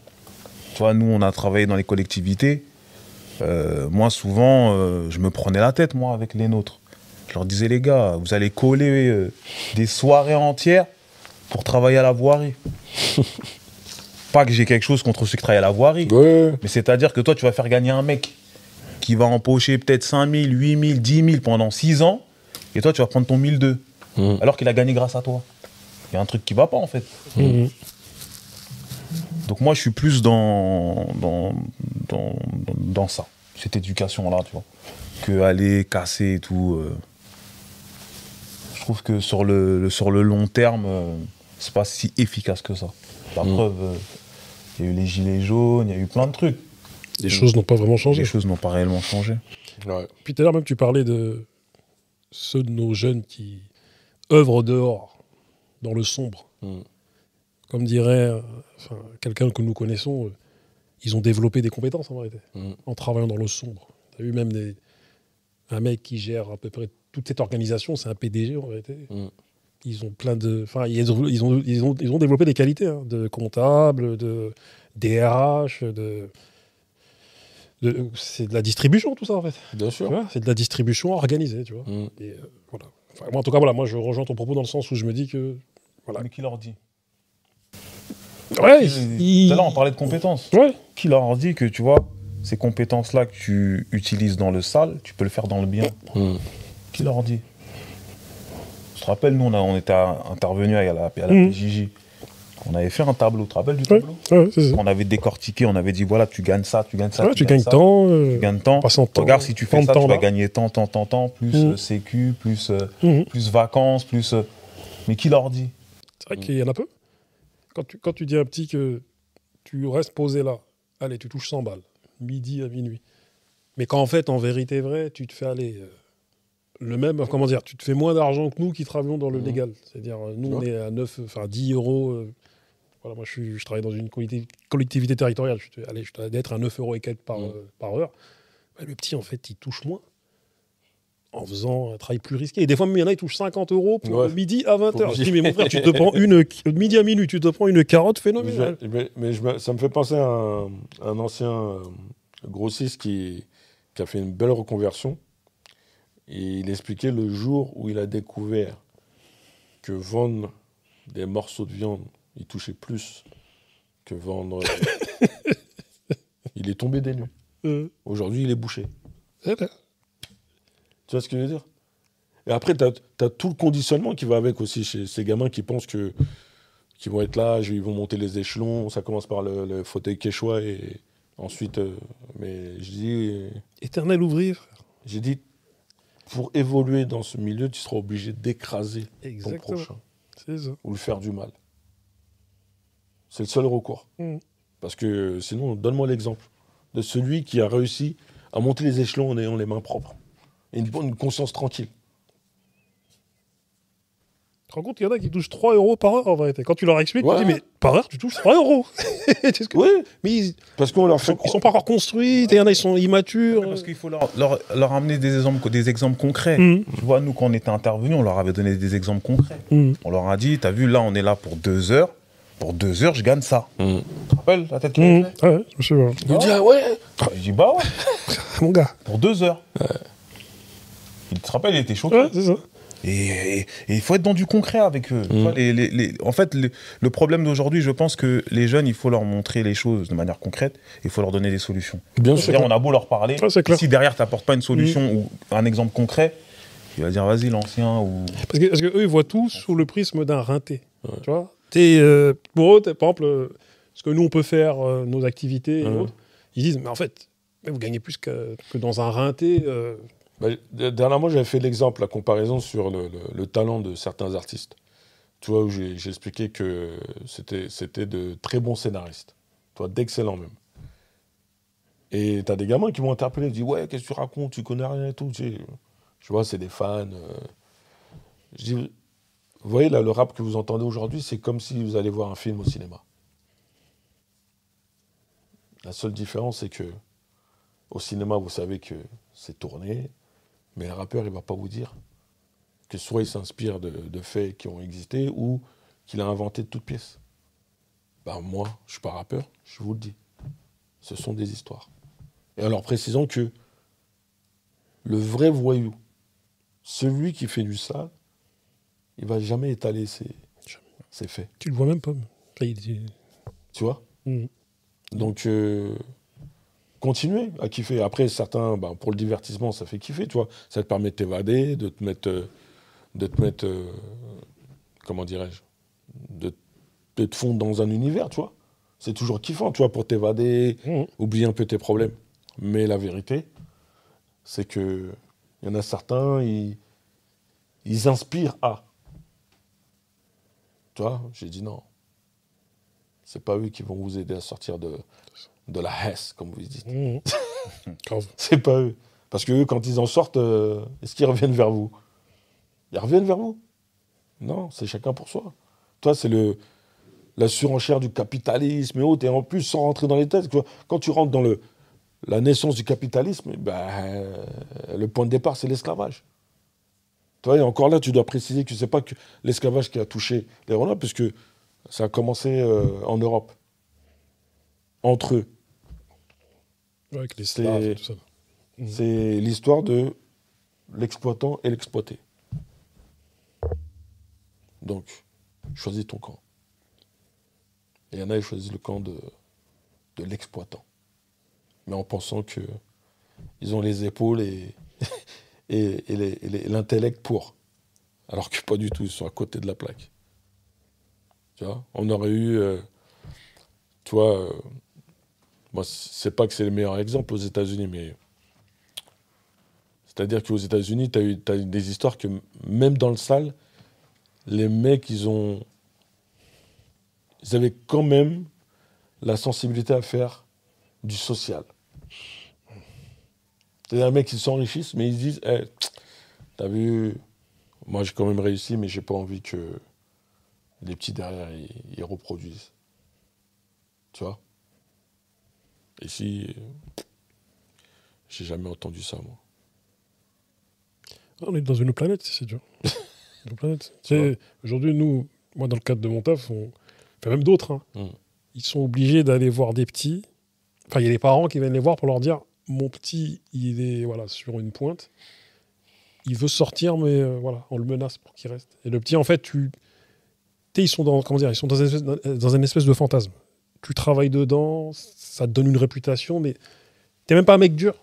Tu vois, nous, on a travaillé dans les collectivités. Moi, souvent, je me prenais la tête, moi, avec les nôtres. Je leur disais, les gars, vous allez coller des soirées entières pour travailler à la voirie. Pas que j'ai quelque chose contre ceux qui travaillent à la voirie, mais c'est-à-dire que toi, tu vas faire gagner un mec qui va empocher peut-être 5 000, 8 000, 10 000 pendant 6 ans, et toi, tu vas prendre ton 1 200, alors qu'il a gagné grâce à toi. Il y a un truc qui va pas, en fait. Donc moi, je suis plus dans ça, cette éducation-là, tu vois, que aller casser et tout. Je trouve que sur le long terme, c'est pas si efficace que ça. La preuve, il y a eu les gilets jaunes, il y a eu plein de trucs. Les choses n'ont pas vraiment changé. Les choses n'ont pas réellement changé. Ouais. Puis tout à l'heure même, tu parlais de ceux de nos jeunes qui œuvrent dehors, dans le sombre. Comme dirait quelqu'un que nous connaissons, ils ont développé des compétences en vérité, en travaillant dans le sombre. Tu as eu même un mec qui gère à peu près toute cette organisation, c'est un PDG en vérité. Ils ont plein de... Enfin, ils ont développé des qualités, hein, de comptable, de DRH, c'est de la distribution tout ça en fait. Bien sûr. C'est de la distribution organisée, tu vois. Et, voilà. Enfin, moi, en tout cas, voilà, moi je rejoins ton propos dans le sens où je me dis que... Voilà. Mais qui leur dit? Ouais, tout à l'heure, on parlait de compétences. Ouais. Qui leur dit que, tu vois, ces compétences-là que tu utilises dans le sale, tu peux le faire dans le bien? Qui leur dit? Je te rappelle, nous, on était intervenus à la PJJ. On avait fait un tableau, tu te rappelles du tableau? Ouais, c'est ça. On avait décortiqué, on avait dit, voilà, tu gagnes ça, tu gagnes ça, Ouais, tu gagnes tant. tu gagnes tant. Regarde, si tu fais ça, tu vas gagner tant, plus sécu, plus vacances, plus... Mais qui leur dit? C'est vrai qu'il y en a peu. Quand tu dis à un petit que tu restes posé là, allez, tu touches 100 balles, midi à minuit. Mais quand en fait, en vérité vraie, tu te fais aller le même, comment dire, tu te fais moins d'argent que nous qui travaillons dans le légal. C'est-à-dire, nous, on est à 10 euros. Voilà, moi, je travaille dans une collectivité territoriale. Je dois être à 9 euros et quelques par heure. Bah, le petit, en fait, il touche moins en faisant un travail plus risqué. Et des fois, même, il y en a, ils touchent 50 euros pour midi à 20h. Je dis, mais mon frère, tu te prends midi à minuit, tu te prends une carotte phénoménale. Ça me fait penser à un ancien grossiste qui a fait une belle reconversion. Et il expliquait le jour où il a découvert que vendre des morceaux de viande, il touchait plus que vendre... Il est tombé des nues. Aujourd'hui, il est bouché. Tu vois ce que je veux dire? Et après, tu as tout le conditionnement qui va avec aussi chez ces gamins qui pensent qu'ils vont être là, ils vont monter les échelons. Ça commence par le fauteuil quechua et ensuite... mais je dis... Éternel ouvrier, frère. J'ai dit, pour évoluer dans ce milieu, tu seras obligé d'écraser ton prochain. C'est ça. Ou le faire du mal. C'est le seul recours. Parce que sinon, donne-moi l'exemple de celui qui a réussi à monter les échelons en ayant les mains propres. Et une conscience tranquille. Tu te rends compte qu'il y en a qui touchent 3 euros par heure en vérité. Quand tu leur expliques, tu dis, mais par heure, tu touches 3 euros. Oui, mais parce qu'on leur fait... Ils sont pas encore construits, il y en a, ils sont immatures. Parce qu'il faut leur amener des exemples concrets. Tu vois, nous, quand on était intervenus, on leur avait donné des exemples concrets. On leur a dit, t'as vu, là, on est là pour 2 heures. Pour 2 heures, je gagne ça. Tu te rappelles la tête qu'il avait fait? Ouais, je me souviens. Il dit, ah ouais. Je dis, bah ouais. Mon gars. Pour 2 heures. Il te rappelle, il était choqué. Ouais, c'est ça. Et il faut être dans du concret avec eux. En fait, le problème d'aujourd'hui, je pense que les jeunes, il faut leur montrer les choses de manière concrète, il faut leur donner des solutions. Bien sûr. On a beau leur parler, si derrière, tu n'apportes pas une solution ou un exemple concret, il va dire, vas-y, l'ancien. Ou... Parce que eux, ils voient tout sous le prisme d'un rinté. Tu vois, pour eux, par exemple, ce que nous, on peut faire, nos activités et autres, ils disent, mais en fait, vous gagnez plus que dans un rinté. Dernièrement, j'avais fait l'exemple, la comparaison sur le talent de certains artistes. Tu vois, où j'ai expliqué que c'était de très bons scénaristes. Tu vois, d'excellents même. Et tu as des gamins qui vont interpeller, ils disent, ouais, qu'est-ce que tu racontes, tu connais rien et tout. Tu vois, c'est des fans. Je dis, Vous voyez, là, le rap que vous entendez aujourd'hui, c'est comme si vous allez voir un film au cinéma. La seule différence, c'est que au cinéma, vous savez que c'est tourné, mais le rappeur, il ne va pas vous dire que soit il s'inspire de faits qui ont existé ou qu'il a inventé de toutes pièces. Ben, moi, je ne suis pas rappeur, je vous le dis. Ce sont des histoires. Et en leur précisant que le vrai voyou, celui qui fait du sale, il ne va jamais étaler ses faits. Tu le vois même pas. Tu vois Donc, continuez à kiffer. Après, certains, pour le divertissement, ça fait kiffer, tu vois. Ça te permet de t'évader, de te mettre, comment dirais-je, de te fondre dans un univers, tu vois. C'est toujours kiffant, tu vois, pour t'évader, oublier un peu tes problèmes. Mais la vérité, c'est que il y en a certains, ils inspirent à. Tu vois, j'ai dit non. C'est pas eux qui vont vous aider à sortir de la hesse, comme vous dites. C'est pas eux. Parce que eux, quand ils en sortent, est-ce qu'ils reviennent vers vous? Ils reviennent vers vous? Non, c'est chacun pour soi. Toi, c'est la surenchère du capitalisme et autres. Et en plus, sans rentrer dans les têtes, quand tu rentres dans la naissance du capitalisme, le point de départ, c'est l'esclavage. Tu vois, et encore là, tu dois préciser que ce n'est pas que l'esclavage qui a touché les Renois, puisque ça a commencé en Europe, entre eux. Avec les Slaves et tout ça. C'est l'histoire de l'exploitant et l'exploité. Donc, choisis ton camp. Et il y en a qui choisissent le camp de l'exploitant. Mais en pensant qu'ils ont les épaules et l'intellect pour. Alors que pas du tout, ils sont à côté de la plaque. Tu vois, on aurait eu, tu vois, moi, c'est pas que c'est le meilleur exemple aux États-Unis, mais c'est-à-dire qu'aux États-Unis, t'as eu des histoires que même dans le sale, les mecs, ils avaient quand même la sensibilité à faire du social. C'est-à-dire, les mecs, ils s'enrichissent, mais ils disent, hey, t'as vu, moi, j'ai quand même réussi, mais j'ai pas envie que les petits derrière, ils reproduisent. Tu vois? Ici, j'ai jamais entendu ça, moi. On est dans une planète, c'est dur. Une planète. Aujourd'hui, nous, moi, dans le cadre de mon taf, enfin, même d'autres, hein, ils sont obligés d'aller voir des petits. Enfin, il y a les parents qui viennent les voir pour leur dire, mon petit, il est sur une pointe. Il veut sortir, mais on le menace pour qu'il reste. Et le petit, en fait, ils sont dans une espèce de fantasme. Tu travailles dedans, ça te donne une réputation, mais t'es même pas un mec dur.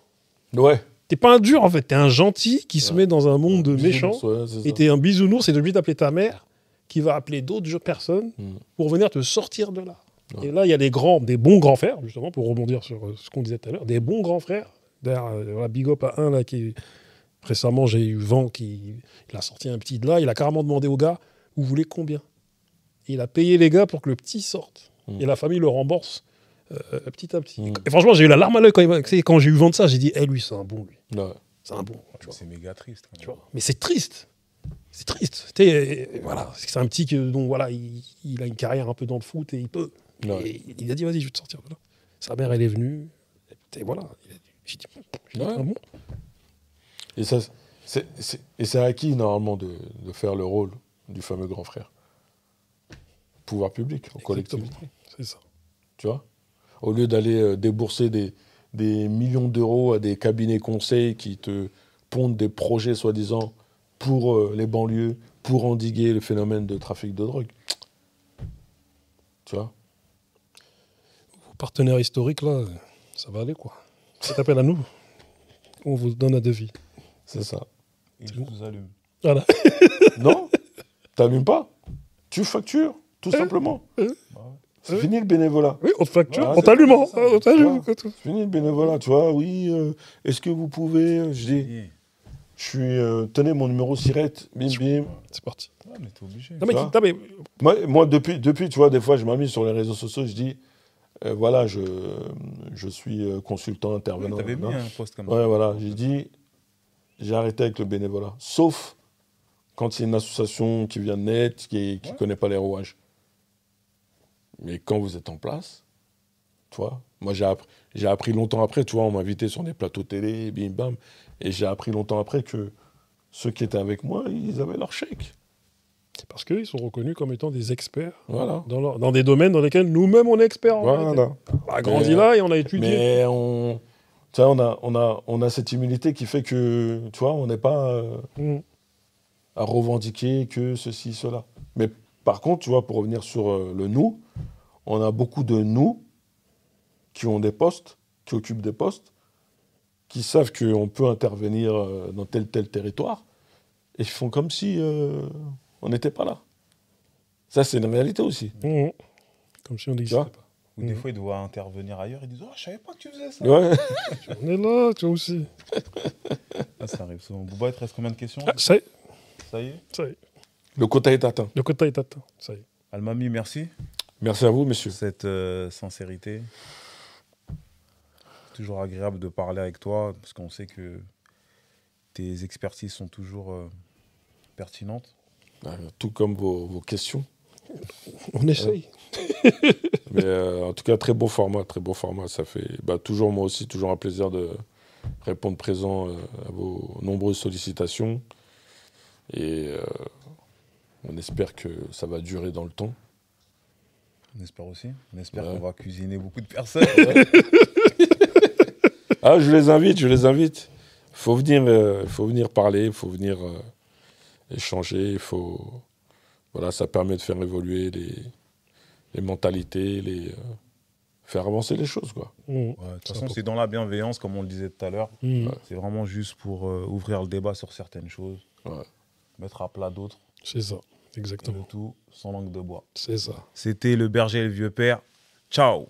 Ouais. T'es pas un dur, en fait. T'es un gentil qui se met dans un monde de méchants. Et t'es un bisounours, c'est obligé d'appeler ta mère, qui va appeler d'autres personnes pour venir te sortir de là. Ouais. Et là, il y a des bons grands frères, justement, pour rebondir sur ce qu'on disait tout à l'heure, des bons grands frères. D'ailleurs, big up à un là qui... Récemment, j'ai eu vent il a sorti un petit de là, il a carrément demandé au gars, vous voulez combien? Et il a payé les gars pour que le petit sorte. Et la famille le rembourse petit à petit. Et franchement, j'ai eu la larme à l'œil quand j'ai eu vent de ça. J'ai dit, lui, c'est un bon, lui. Ouais. C'est un bon. C'est méga triste. Tu vois. Mais c'est triste. C'est triste. Voilà. C'est un petit dont il a une carrière un peu dans le foot et il peut. Ouais. Et il a dit, vas-y, je vais te sortir de là. Sa mère, elle est venue. Et voilà. J'ai dit, un bon. Et ça, c'est à qui, normalement, de faire le rôle du fameux grand frère? Pouvoir public, en collectivité. C'est ça. Tu vois? Au lieu d'aller débourser des millions d'euros à des cabinets conseils qui te pondent des projets, soi-disant, pour les banlieues, pour endiguer le phénomène de trafic de drogue. Tu vois? Vos partenaires historiques, là, ça va aller, quoi. Ça t'appelle à nous. On vous donne un devis. C'est ça. Et je vous allume. Voilà. Non, t'allumes pas. Tu factures, tout simplement. C'est fini le bénévolat. Oui, on te facture, on t'allume. C'est fini le bénévolat, tu vois. Oui, est-ce que vous pouvez... Je dis, tenez mon numéro SIRET, bim, bim. C'est parti. Ouais, mais t'es obligé. Non, mais Moi, depuis, tu vois, des fois, je m'amuse sur les réseaux sociaux, je dis, voilà, je suis consultant, intervenant. Oui, t'avais mis un post comme ça. Ouais, voilà, j'ai dit, j'ai arrêté avec le bénévolat. Sauf quand c'est une association qui vient de naître, qui ne connaît pas les rouages. Mais quand vous êtes en place, tu vois, moi j'ai appris longtemps après, tu vois, on m'invitait sur des plateaux télé, bim bam, et j'ai appris longtemps après que ceux qui étaient avec moi, ils avaient leur chèque. C'est parce qu'ils sont reconnus comme étant des experts Voilà. dans des domaines dans lesquels nous-mêmes on est experts. Voilà. On a grandi là et on a étudié. Mais tu vois, on a cette humilité qui fait que, tu vois, on n'est pas à revendiquer que ceci, cela. Mais par contre, tu vois, pour revenir sur le nous, on a beaucoup de nous qui ont des postes, qui occupent des postes, qui savent qu'on peut intervenir dans tel territoire, et ils font comme si on n'était pas là. Ça, c'est une réalité aussi. Comme si on n'existait pas. Ou des fois, ils doivent intervenir ailleurs, ils disent « Oh, je savais pas que tu faisais ça !» Ouais. On est là, toi aussi. Ça arrive souvent. Bouba, il te reste combien de questions? Ça y est. Ça y est. Ça y est. Le quota est atteint. Le quota est atteint. Ça y est. Almami, merci. Merci à vous, messieurs. Cette sincérité. C'est toujours agréable de parler avec toi parce qu'on sait que tes expertises sont toujours pertinentes. Tout comme vos questions. On essaye. Mais en tout cas, très beau format, très beau format. Ça fait toujours, moi aussi, toujours un plaisir de répondre présent à vos nombreuses sollicitations. Et on espère que ça va durer dans le temps. On espère aussi. On espère qu'on va cuisiner beaucoup de personnes. Ah, je les invite. Il faut venir parler, il faut venir échanger. Voilà, ça permet de faire évoluer les mentalités, faire avancer les choses, quoi. De toute façon, c'est dans la bienveillance, comme on le disait tout à l'heure. C'est vraiment juste pour ouvrir le débat sur certaines choses, mettre à plat d'autres. C'est ça, exactement. Le tout sans langue de bois. C'est ça. C'était le berger et le vieux père. Ciao.